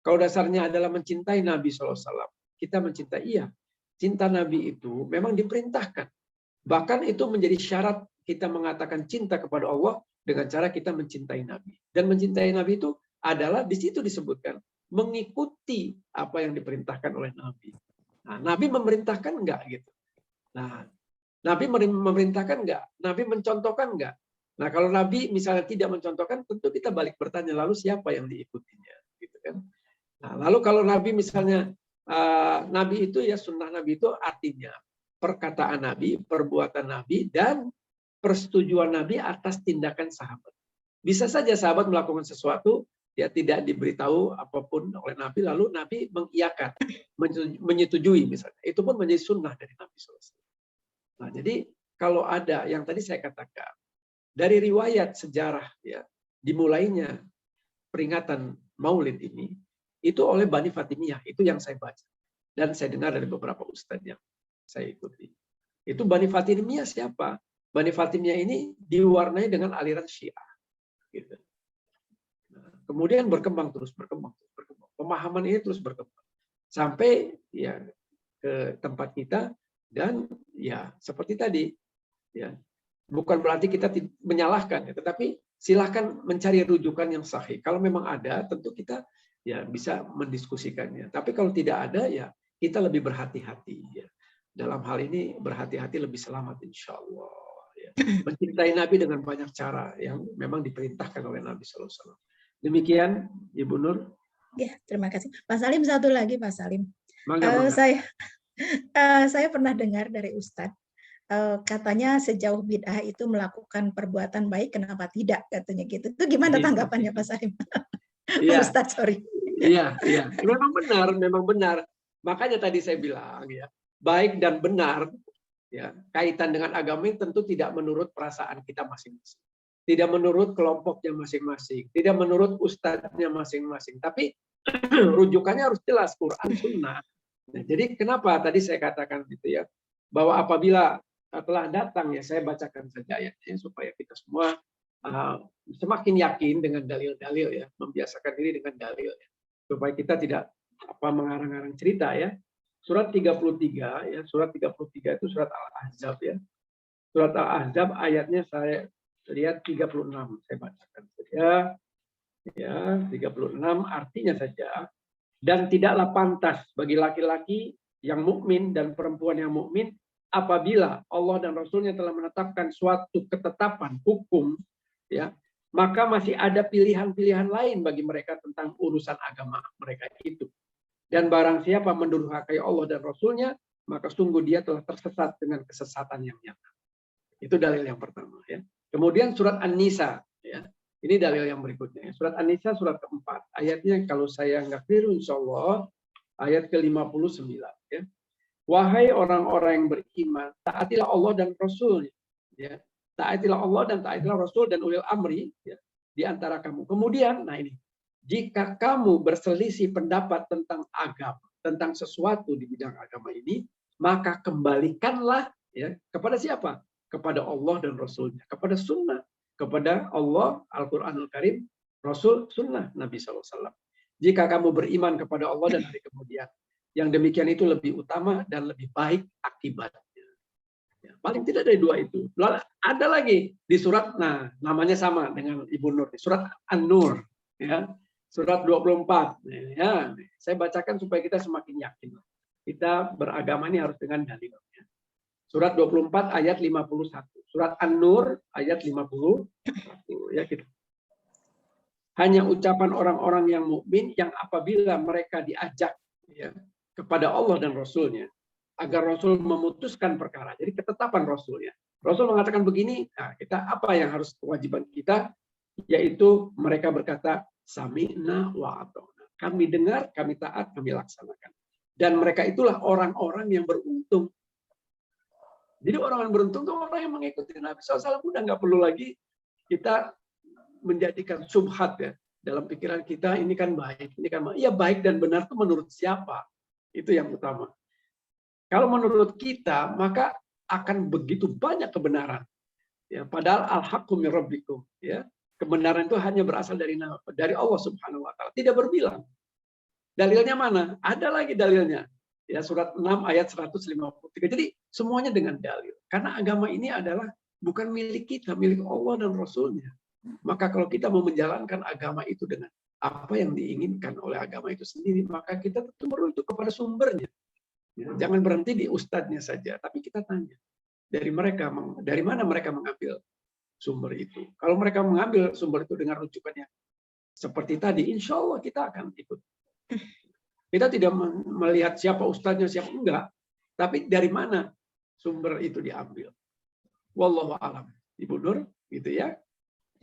Kalau dasarnya adalah mencintai Nabi SAW, kita mencintai, iya. Cinta Nabi itu memang diperintahkan. Bahkan itu menjadi syarat kita mengatakan cinta kepada Allah dengan cara kita mencintai Nabi. Dan mencintai Nabi itu adalah di situ disebutkan mengikuti apa yang diperintahkan oleh Nabi. Nah, Nabi memerintahkan enggak gitu. Nah, Nabi memerintahkan enggak? Nabi mencontohkan enggak? Nah, kalau Nabi misalnya tidak mencontohkan, tentu kita balik bertanya, lalu siapa yang diikutinya? Gitu kan? Nah, lalu kalau Nabi misalnya Nabi itu ya sunnah Nabi itu artinya perkataan Nabi, perbuatan Nabi, dan persetujuan Nabi atas tindakan sahabat. Bisa saja sahabat melakukan sesuatu, ya tidak diberitahu apapun oleh Nabi, lalu Nabi mengiyakan, menyetujui misalnya. Itu pun menjadi sunnah dari Nabi SAW. Nah, jadi kalau ada yang tadi saya katakan, dari riwayat sejarah, ya dimulainya peringatan Maulid ini, itu oleh Bani Fatimiyah, itu yang saya baca. Dan saya dengar dari beberapa ustadz yang saya ikuti. Itu Bani Fatimiyah siapa? Bani Fatimiyah ini diwarnai dengan aliran Syiah. Gitu. Nah, kemudian berkembang. Pemahaman ini terus berkembang. Sampai ya ke tempat kita, dan ya seperti tadi, ya bukan berarti kita menyalahkan, ya, tetapi silahkan mencari rujukan yang sahih. Kalau memang ada, tentu kita ya bisa mendiskusikannya. Tapi kalau tidak ada, ya kita lebih berhati-hati. Ya. Dalam hal ini berhati-hati lebih selamat, insya Allah. Ya. Mencintai Nabi dengan banyak cara yang memang diperintahkan oleh Nabi SAW. Demikian, Ibu Nur. Ya, terima kasih. Pak Salim, satu lagi Pak Salim. Mangga. Saya pernah dengar dari Ustadz, katanya sejauh bid'ah itu melakukan perbuatan baik, kenapa tidak, katanya gitu. Itu gimana tanggapannya Pak Salim? Iya. Ustadz, sorry. Iya. Memang benar. Makanya tadi saya bilang ya, baik dan benar ya, kaitan dengan agama ini tentu tidak menurut perasaan kita masing-masing. Tidak menurut kelompoknya masing-masing, tidak menurut ustadznya masing-masing, tapi rujukannya harus jelas Quran Sunnah. Nah, jadi kenapa tadi saya katakan gitu ya, bahwa apabila telah datang ya, saya bacakan saja ayatnya supaya kita semua semakin yakin dengan dalil-dalil ya, membiasakan diri dengan dalil ya, supaya kita tidak mengarang-arang cerita ya. Surat 33 ya, surat 33 itu surat Al-Ahzab ya. Surat Al-Ahzab ayatnya saya lihat 36, saya bacakan saja. Ya, 36 artinya saja, dan tidaklah pantas bagi laki-laki yang mukmin dan perempuan yang mukmin apabila Allah dan Rasulnya telah menetapkan suatu ketetapan hukum, ya, maka masih ada pilihan-pilihan lain bagi mereka tentang urusan agama mereka itu. Dan barang siapa mendurhakai Allah dan Rasulnya, maka sungguh dia telah tersesat dengan kesesatan yang nyata. Itu dalil yang pertama. Ya. Kemudian surat An-Nisa, ya. Ini dalil yang berikutnya. Surat An-Nisa surat keempat. Ayatnya kalau saya nggak keliru, insya Allah ayat ke-59. Ya. Wahai orang-orang yang beriman, taatilah Allah dan Rasul-Nya. Ya. Taatilah Allah dan taatilah Rasul dan ulil amri ya, di antara kamu. Kemudian, nah ini, jika kamu berselisih pendapat tentang agama, tentang sesuatu di bidang agama ini, maka kembalikanlah ya kepada siapa? Kepada Allah dan Rasul-Nya, kepada sunnah, kepada Allah, Al-Quranul Karim, Rasul, sunnah Nabi SAW. Jika kamu beriman kepada Allah dan hari kemudian, yang demikian itu lebih utama dan lebih baik akibatnya. Ya, paling tidak dari dua itu. Lalu ada lagi di surat, nah namanya sama dengan Ibu Nur, surat An-Nur, ya, surat 24. Ya, saya bacakan supaya kita semakin yakin. Kita beragama ini harus dengan dalil. Ya. Surat 24 ayat 51. Surat An-Nur ayat 51. Ya, kita. Hanya ucapan orang-orang yang mukmin yang apabila mereka diajak ya, kepada Allah dan Rasul-Nya, agar Rasul memutuskan perkara. Jadi ketetapan Rasul-Nya. Rasul mengatakan begini, nah kita apa yang harus kewajiban kita? Yaitu mereka berkata, sami'na wa ata'na. Kami dengar, kami taat, kami laksanakan. Dan mereka itulah orang-orang yang beruntung. Jadi orang yang beruntung itu orang yang mengikuti Nabi SAW. Udah nggak perlu lagi kita menjadikan subhat ya dalam pikiran kita, ini kan baik, ini kan baik. Ya baik dan benar itu menurut siapa? Itu yang utama. Kalau menurut kita, maka akan begitu banyak kebenaran. Ya, padahal al-haqqu min rabbikum. Ya, kebenaran itu hanya berasal dari Allah Subhanahu Wa Taala. Tidak berbilang. Dalilnya mana? Ada lagi dalilnya. Ya, surat 6 ayat 153. Jadi semuanya dengan dalil. Karena agama ini adalah bukan milik kita, milik Allah dan Rasul-Nya. Maka kalau kita mau menjalankan agama itu dengan apa yang diinginkan oleh agama itu sendiri, maka kita tentu merujuk kepada sumbernya. Ya, jangan berhenti di ustadznya saja, tapi kita tanya dari mana mereka mengambil sumber itu. Kalau mereka mengambil sumber itu dengan rujukannya seperti tadi, insya Allah kita akan ikut. Kita tidak melihat siapa ustadznya, siapa enggak, tapi dari mana sumber itu diambil. Wallahu a'lam. Ibu Nur, gitu ya.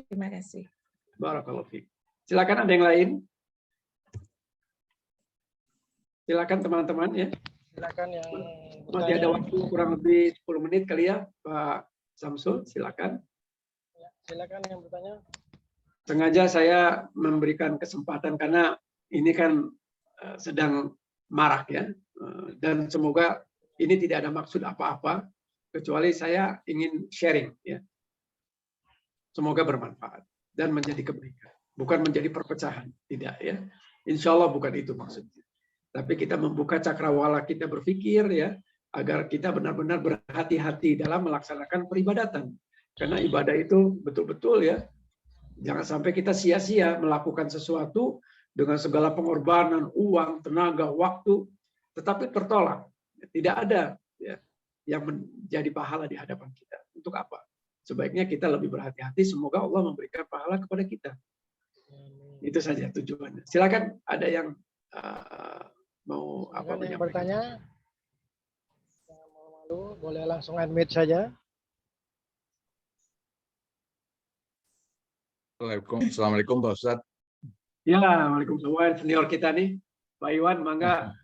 Terima kasih. Barakallahu fiik. Silakan ada yang lain. Silakan teman-teman ya. Silakan yang masih ada waktu kurang lebih 10 menit kali ya, Pak Samsul, silakan. Ya, silakan yang bertanya. Sengaja saya memberikan kesempatan karena ini kan sedang marak ya, dan semoga ini tidak ada maksud apa-apa kecuali saya ingin sharing ya. Semoga bermanfaat dan menjadi kebaikan, bukan menjadi perpecahan, tidak ya. Insya Allah bukan itu maksudnya. Tapi kita membuka cakrawala kita berpikir ya, agar kita benar-benar berhati-hati dalam melaksanakan peribadatan. Karena ibadah itu betul-betul ya, jangan sampai kita sia-sia melakukan sesuatu dengan segala pengorbanan, uang, tenaga, waktu, tetapi tertolak. Tidak ada ya, yang menjadi pahala di hadapan kita. Untuk apa? Sebaiknya kita lebih berhati-hati, semoga Allah memberikan pahala kepada kita. Itu saja tujuannya. Silakan ada yang mau apa yang bertanya, jangan malu-malu, boleh langsung unmute saja. Assalamualaikum Pak Ustadz. Ya, waalaikumsalam. Senior kita nih, Pak Iwan, mangga.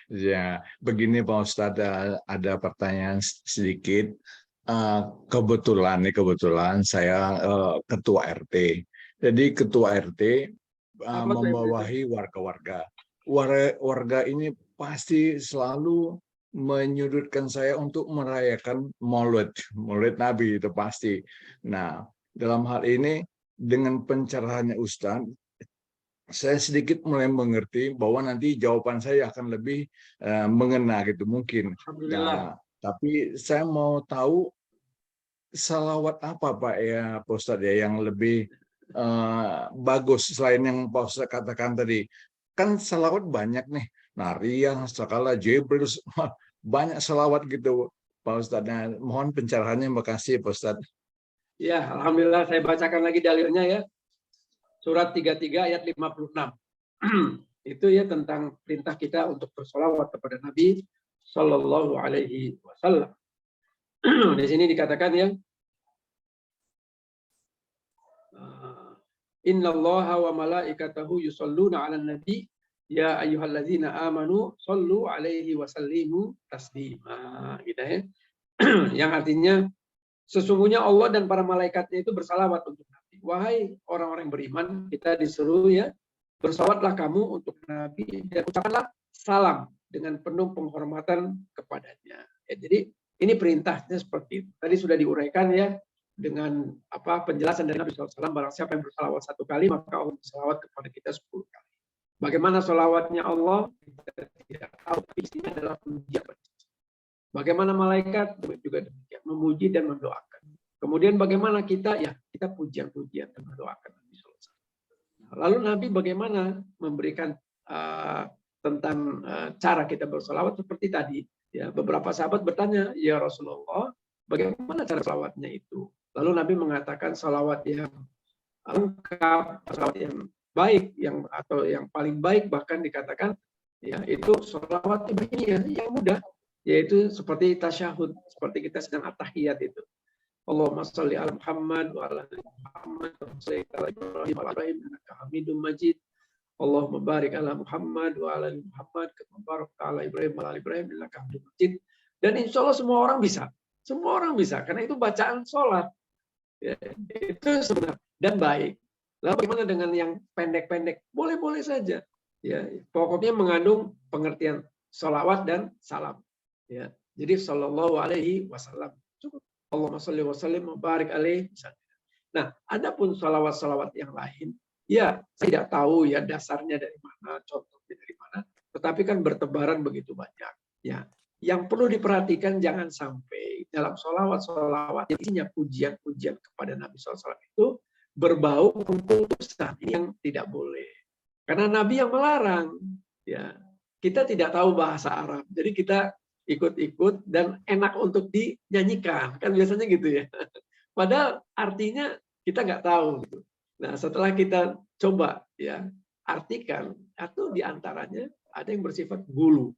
Ya, begini Pak Ustadz, ada pertanyaan sedikit. Kebetulan saya ketua RT. Jadi ketua RT membawahi warga-warga. Warga ini pasti selalu menyudutkan saya untuk merayakan Maulid Nabi, itu pasti. Nah, dalam hal ini dengan pencerahannya Ustadz, saya sedikit mulai mengerti bahwa nanti jawaban saya akan lebih mengena gitu mungkin. Nah, tapi saya mau tahu salawat apa Pak ya Pak Ustadz ya yang lebih bagus selain yang Pak Ustadz katakan tadi. Kan salawat banyak nih, Nariyah, Sakala, Jibril, banyak salawat gitu Pak Ustadz. Nah, mohon pencerahannya, makasih Pak Ustadz. Ya, alhamdulillah saya bacakan lagi dalilnya ya. Surat 33 ayat 56. Itu ya tentang perintah kita untuk bersolawat kepada Nabi Sallallahu Alaihi Wasallam. Di sini dikatakan ya, Innallaha wa malaikatahu yusholluna 'alan nabi ya ayyuhalladzina amanu shollu alaihi wasallimu taslima, gitu ya. Yang artinya sesungguhnya Allah dan para malaikatnya itu bersalawat untuk Nabi. Wahai orang-orang beriman, kita disuruh ya, bersalawatlah kamu untuk Nabi dan ucapkanlah salam dengan penuh penghormatan kepadanya. Ya, jadi ini perintahnya seperti itu. Tadi sudah diuraikan ya dengan penjelasan dari Nabi SAW. Barang siapa yang bersalawat 1 kali, maka Allah bersalawat kepada kita 10 kali. Bagaimana salawatnya Allah? Kita tidak tahu. Isinya adalah pujian. Bagaimana malaikat juga demikian, memuji dan mendoakan. Kemudian bagaimana kita? Ya, kita pujian-pujian dan mendoakan Nabi SAW. Lalu Nabi bagaimana memberikan tentang cara kita bersalawat seperti tadi. Ya, beberapa sahabat bertanya, ya Rasulullah, bagaimana cara salawatnya itu? Lalu Nabi mengatakan salawat yang lengkap, salawat yang baik, atau yang paling baik bahkan dikatakan, ya itu salawat ini yang mudah. Yaitu seperti tasyahud, seperti kita sedang at-tahiyat itu. Allahumma sholli ala Muhammad wa ala ali Muhammad wa sholli ala Ibrahim wa ala Ibrahim innaka Hamidum Majid. Allahumma barik ala Muhammad wa ala ali Muhammad kama barakta ala Ibrahim wa ala ali Ibrahim innaka Hamidum Majid. Dan insya Allah semua orang bisa. Semua orang bisa karena itu bacaan sholat. Ya, itu sebenarnya dan baik. Lalu bagaimana dengan yang pendek-pendek? Boleh-boleh saja. Ya, pokoknya mengandung pengertian sholawat dan salam. Ya, jadi sallallahu alaihi wasallam cukup. Allahumma sholli wa sallim wa barik alaihi. Nah, adapun salawat-salawat yang lain, ya saya tidak tahu ya dasarnya dari mana, contohnya dari mana, tetapi kan bertebaran begitu banyak. Ya, yang perlu diperhatikan jangan sampai dalam salawat-salawat isinya pujian-pujian kepada Nabi SAW itu berbau pengkultusan, yang tidak boleh. Karena Nabi yang melarang. Ya, kita tidak tahu bahasa Arab, jadi kita ikut-ikut dan enak untuk dinyanyikan, kan biasanya gitu ya. Padahal artinya kita nggak tahu. Gitu. Nah, setelah kita coba ya artikan, atau diantaranya ada yang bersifat gulu,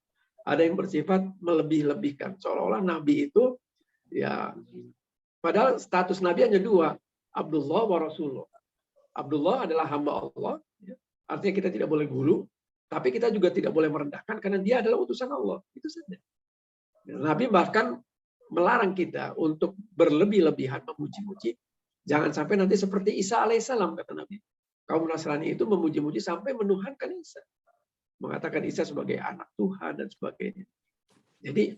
ada yang bersifat melebih-lebihkan, seolah-olah Nabi itu ya, padahal status Nabi hanya 2, Abdullah wa Rasulullah. Abdullah adalah hamba Allah, ya. Artinya kita tidak boleh gulu, tapi kita juga tidak boleh merendahkan karena dia adalah utusan Allah, itu saja. Nabi bahkan melarang kita untuk berlebih-lebihan memuji-muji. Jangan sampai nanti seperti Isa alaihissalam, kata Nabi. Kaum Nasrani itu memuji-muji sampai menuhankan Isa. Mengatakan Isa sebagai anak Tuhan dan sebagainya. Jadi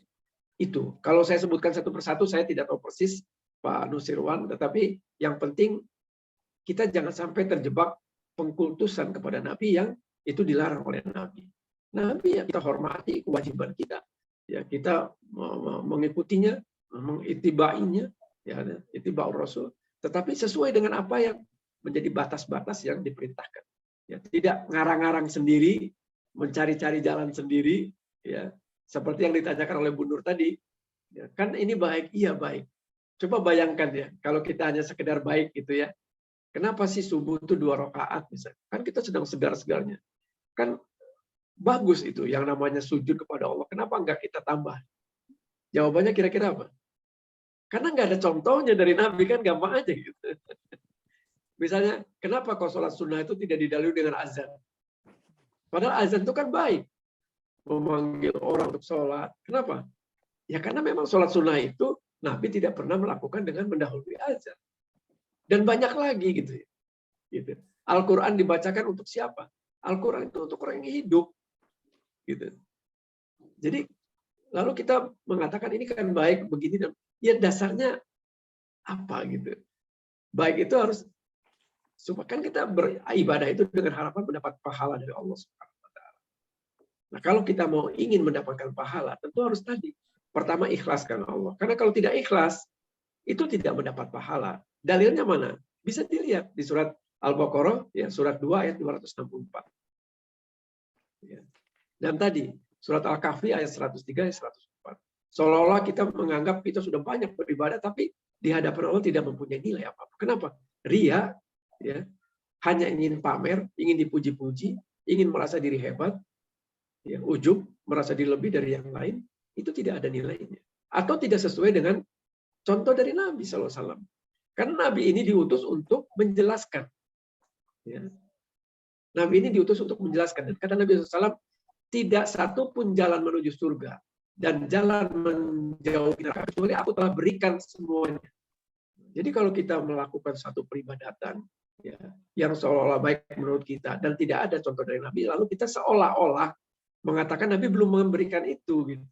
itu. Kalau saya sebutkan satu persatu, saya tidak tahu persis Pak Nusirwan. Tetapi yang penting kita jangan sampai terjebak pengkultusan kepada Nabi yang itu dilarang oleh Nabi. Nabi yang kita hormati, kewajiban kita. Ya, kita mengikutinya, mengitibainya, ya, itiba'ur Rasul, tetapi sesuai dengan apa yang menjadi batas-batas yang diperintahkan. Ya, tidak ngarang-ngarang sendiri, mencari-cari jalan sendiri, ya, seperti yang ditanyakan oleh Bu Nur tadi. Ya, kan ini baik, iya baik. Coba bayangkan ya, kalau kita hanya sekedar baik gitu ya. Kenapa sih subuh itu 2 rakaat misalnya? Kan kita sedang segar-segarnya. Kan bagus itu yang namanya sujud kepada Allah. Kenapa enggak kita tambah? Jawabannya kira-kira apa? Karena enggak ada contohnya dari Nabi, kan gampang aja gitu. Misalnya, kenapa kok sholat sunnah itu tidak didahului dengan azan? Padahal azan itu kan baik. Memanggil orang untuk sholat. Kenapa? Ya karena memang sholat sunnah itu Nabi tidak pernah melakukan dengan mendahului azan. Dan banyak lagi gitu. Al-Quran dibacakan untuk siapa? Al-Quran itu untuk orang yang hidup. Gitu. Jadi lalu kita mengatakan ini kan baik begini, dan ya dasarnya apa gitu. Baik itu harus supaya kan kita beribadah itu dengan harapan mendapat pahala dari Allah Subhanahu wa taala. Nah, kalau kita mau ingin mendapatkan pahala, tentu harus tadi. Pertama, ikhlaskan Allah. Karena kalau tidak ikhlas, itu tidak mendapat pahala. Dalilnya mana? Bisa dilihat di surat Al-Baqarah, ya, surat 2 ayat 264. Ya. Dan tadi, surat Al-Kahfi ayat 103 ayat 104. Seolah-olah kita menganggap kita sudah banyak beribadah, tapi di hadapan Allah tidak mempunyai nilai apa-apa. Kenapa? Ria, ya, hanya ingin pamer, ingin dipuji-puji, ingin merasa diri hebat, ya, ujub, merasa diri lebih dari yang lain, itu tidak ada nilainya. Atau tidak sesuai dengan contoh dari Nabi SAW. Karena Nabi ini diutus untuk menjelaskan. Ya. Nabi ini diutus untuk menjelaskan. Dan kata Nabi SAW, tidak satu pun jalan menuju surga dan jalan menjauhi neraka kecuali aku telah berikan semuanya. Jadi kalau kita melakukan satu peribadatan ya, yang seolah-olah baik menurut kita dan tidak ada contoh dari Nabi, lalu kita seolah-olah mengatakan Nabi belum memberikan itu. Gitu.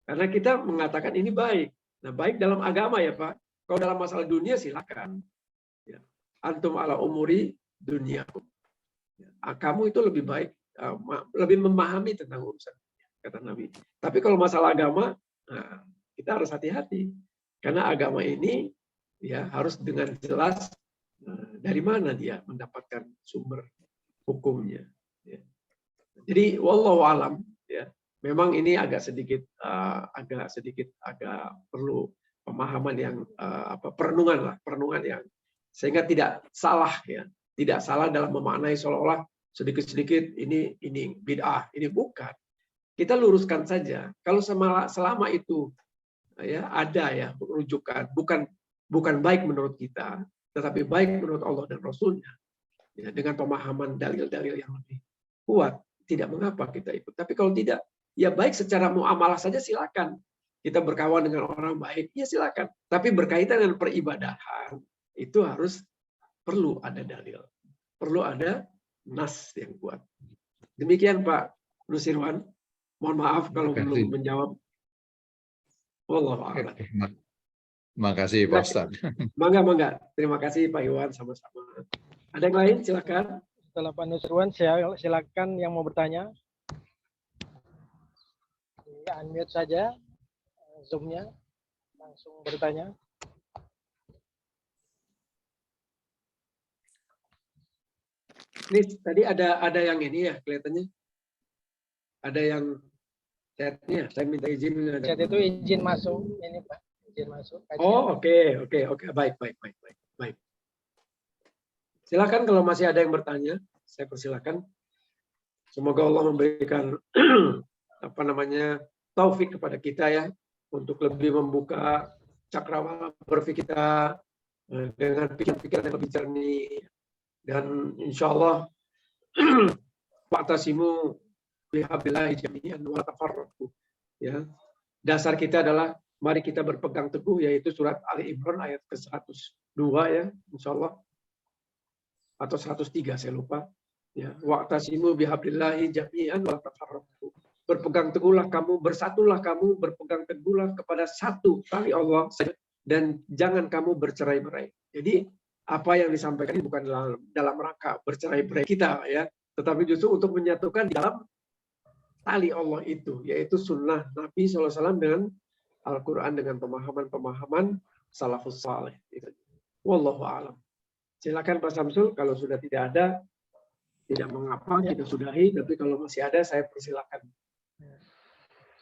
Karena kita mengatakan ini baik. Nah, baik dalam agama ya Pak. Kalau dalam masalah dunia silakan. Ya. Antum ala umuri duniakum. Ya. Kamu itu lebih baik, lebih memahami tentang urusan kata Nabi. Tapi kalau masalah agama, nah, kita harus hati-hati. Karena agama ini ya harus dengan jelas dari mana dia mendapatkan sumber hukumnya. Ya. Jadi wallahu alam ya. Memang ini agak sedikit perlu pemahaman yang perenungan yang sehingga tidak salah ya, tidak salah dalam memaknai seolah-olah sedikit-sedikit ini bid'ah, ini bukan. Kita luruskan saja. Kalau selama itu ya ada ya rujukan, bukan baik menurut kita, tetapi baik menurut Allah dan Rasulnya. Ya, dengan pemahaman dalil-dalil yang lebih kuat, tidak mengapa kita ikut. Tapi kalau tidak, ya baik secara muamalah saja silakan. Kita berkawan dengan orang baik, ya silakan. Tapi berkaitan dengan peribadahan, itu harus perlu ada dalil. Perlu ada nas yang kuat. Demikian Pak Nusirwan. Mohon maaf kalau belum menjawab. Wallahu a'lam. Terima kasih Pak Ustadz. Mangga. Terima kasih Pak Iwan, sama-sama. Ada yang lain? Silakan. Setelah Pak Nusirwan, silakan yang mau bertanya. Ya, unmute saja Zoom-nya, langsung bertanya. Ini tadi ada yang ini ya kelihatannya. Ada yang chatnya, saya minta izin. Chat itu izin masuk ini Pak, izin masuk. Oh oke, baik. Silakan kalau masih ada yang bertanya, saya persilakan. Semoga Allah memberikan taufik kepada kita ya untuk lebih membuka cakrawala berpikir kita dengan pikiran-pikiran yang lebih jernih dan insya Allah wa'tasimu bihablillahi jami'an wa tafarraqu ya. Dasar kita adalah mari kita berpegang teguh, yaitu surat Ali Imran ayat ke-102 ya insya Allah, atau 103 saya lupa ya. Wa'tasimu bihablillahi jami'an wa tafarraqu. Berpegang teguhlah kamu, bersatulah kamu, berpegang teguhlah kepada satu tali Allah dan jangan kamu bercerai-berai. Jadi apa yang disampaikan ini bukan dalam rangka bercerai-berai kita ya, tetapi justru untuk menyatukan di dalam tali Allah itu, yaitu sunnah Nabi SAW dengan Al-Quran, dengan pemahaman-pemahaman salafus saleh. Wallahu a'lam. Silakan Pak Samsul, kalau sudah tidak ada, tidak mengapa kita sudahi, tapi kalau masih ada saya persilakan.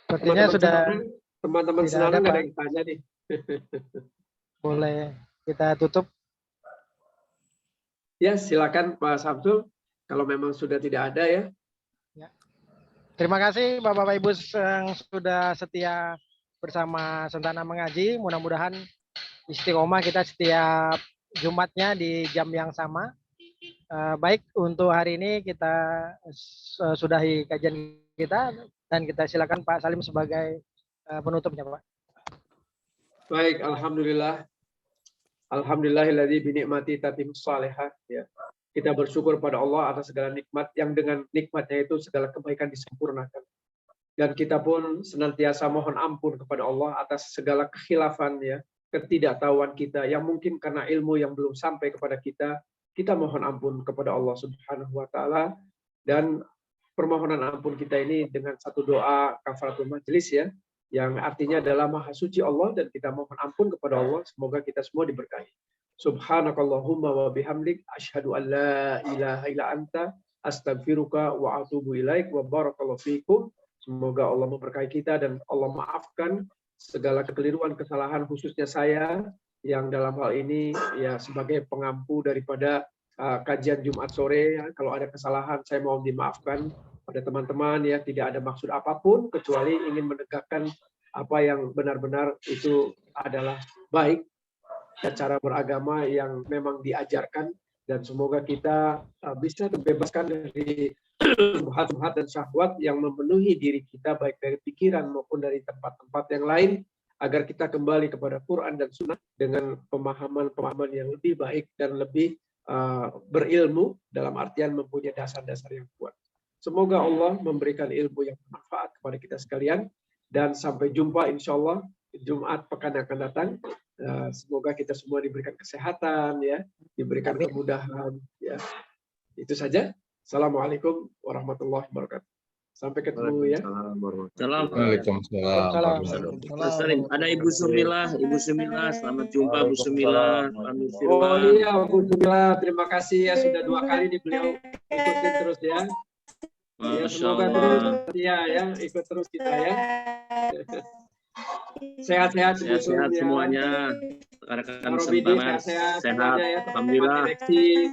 Sepertinya teman-teman senang ada yang tanya nih. Boleh kita tutup. Ya, silakan Pak Samsul. Kalau memang sudah tidak ada ya. Terima kasih Bapak-Bapak Ibu yang sudah setia bersama Sentana Mengaji. Mudah-mudahan istiqomah kita setiap Jumatnya di jam yang sama. Baik, untuk hari ini kita sudahi kajian kita dan kita silakan Pak Salim sebagai penutupnya Pak. Baik, alhamdulillah. Alhamdulillahilladzi bi ni'mati tatimmus shalihat ya. Kita bersyukur pada Allah atas segala nikmat yang dengan nikmatnya itu segala kebaikan disempurnakan. Dan kita pun senantiasa mohon ampun kepada Allah atas segala kekhilafan ya, ketidaktahuan kita yang mungkin karena ilmu yang belum sampai kepada kita. Kita mohon ampun kepada Allah Subhanahu wa taala, dan permohonan ampun kita ini dengan satu doa kafaratul majelis ya, yang artinya adalah Maha Suci Allah, dan kita mohon ampun kepada Allah, semoga kita semua diberkahi. Subhanakallahumma wa bihamdik asyhadu an la ilaha illa anta astaghfiruka wa atubu ilaik wa barakallahu fikum. Semoga Allah memberkahi kita dan Allah maafkan segala kekeliruan, kesalahan, khususnya saya yang dalam hal ini ya sebagai pengampu daripada kajian Jumat sore ya. Kalau ada kesalahan saya mohon dimaafkan pada teman-teman ya, tidak ada maksud apapun kecuali ingin menegakkan apa yang benar-benar itu adalah baik, cara beragama yang memang diajarkan, dan semoga kita bisa terbebaskan dari subhat-subhat dan syahwat yang memenuhi diri kita baik dari pikiran maupun dari tempat-tempat yang lain, agar kita kembali kepada Quran dan Sunnah dengan pemahaman-pemahaman yang lebih baik dan lebih berilmu, dalam artian mempunyai dasar-dasar yang kuat. Semoga Allah memberikan ilmu yang bermanfaat kepada kita sekalian, dan sampai jumpa insya Allah Jumat pekan yang akan datang. Semoga kita semua diberikan kesehatan, ya, diberikan kemudahan. Ya. Itu saja. Assalamualaikum warahmatullahi wabarakatuh. Sampai ketemu ya. Waalaikumsalam. Ada Ibu Sumilah, selamat jumpa Bu Sumilah. Oh iya Bu Sumilah, terima kasih ya sudah 2 kali nih beliau ikutin terus ya. Ya, semoga terus setia ya, ikut terus kita ya. Sehat-sehat semuanya. Rekan-rekan Sentanas sehat. ya, Alhamdulillah.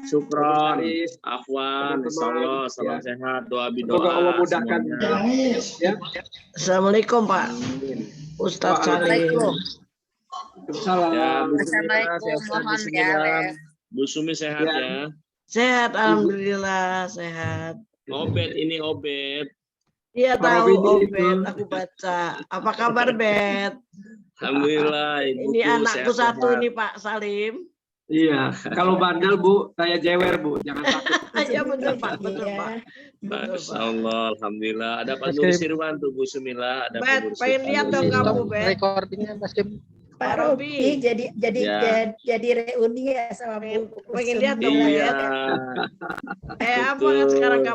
Syukron. Afwan. Insyaallah salam sehat. Doa Semoga Allah bidoa mudahkan semuanya. ya. Assalamualaikum Pak Ustadz Salim. Salam. Ya, Bu Sumi Assalamualaikum, mohon sehat. Bu Sumi sehat Ya. ya. Sehat, alhamdulillah sehat. Obed ini Obed. Iya Pak tahu Robin Obed, aku baca. Apa kabar Bet? Alhamdulillah. Ini anakku satu ini Pak Salim. Iya, kalau bandel Bu, saya jewer Bu, jangan takut. Iya betul Pak, betul Pak. Betul, Masya Pak. Allah, Alhamdulillah. Ada Pak Nur Sirwan tuh Bu Sumila. Ada Bet, Nur pengen Sirwan. lihat dong kamu Bet. Recordingnya Mas Kim. Pak Pak Robi Robi. jadi reuni ya sama Bu. Pengen lihat dong Iya. Bet. Apa kan sekarang kamu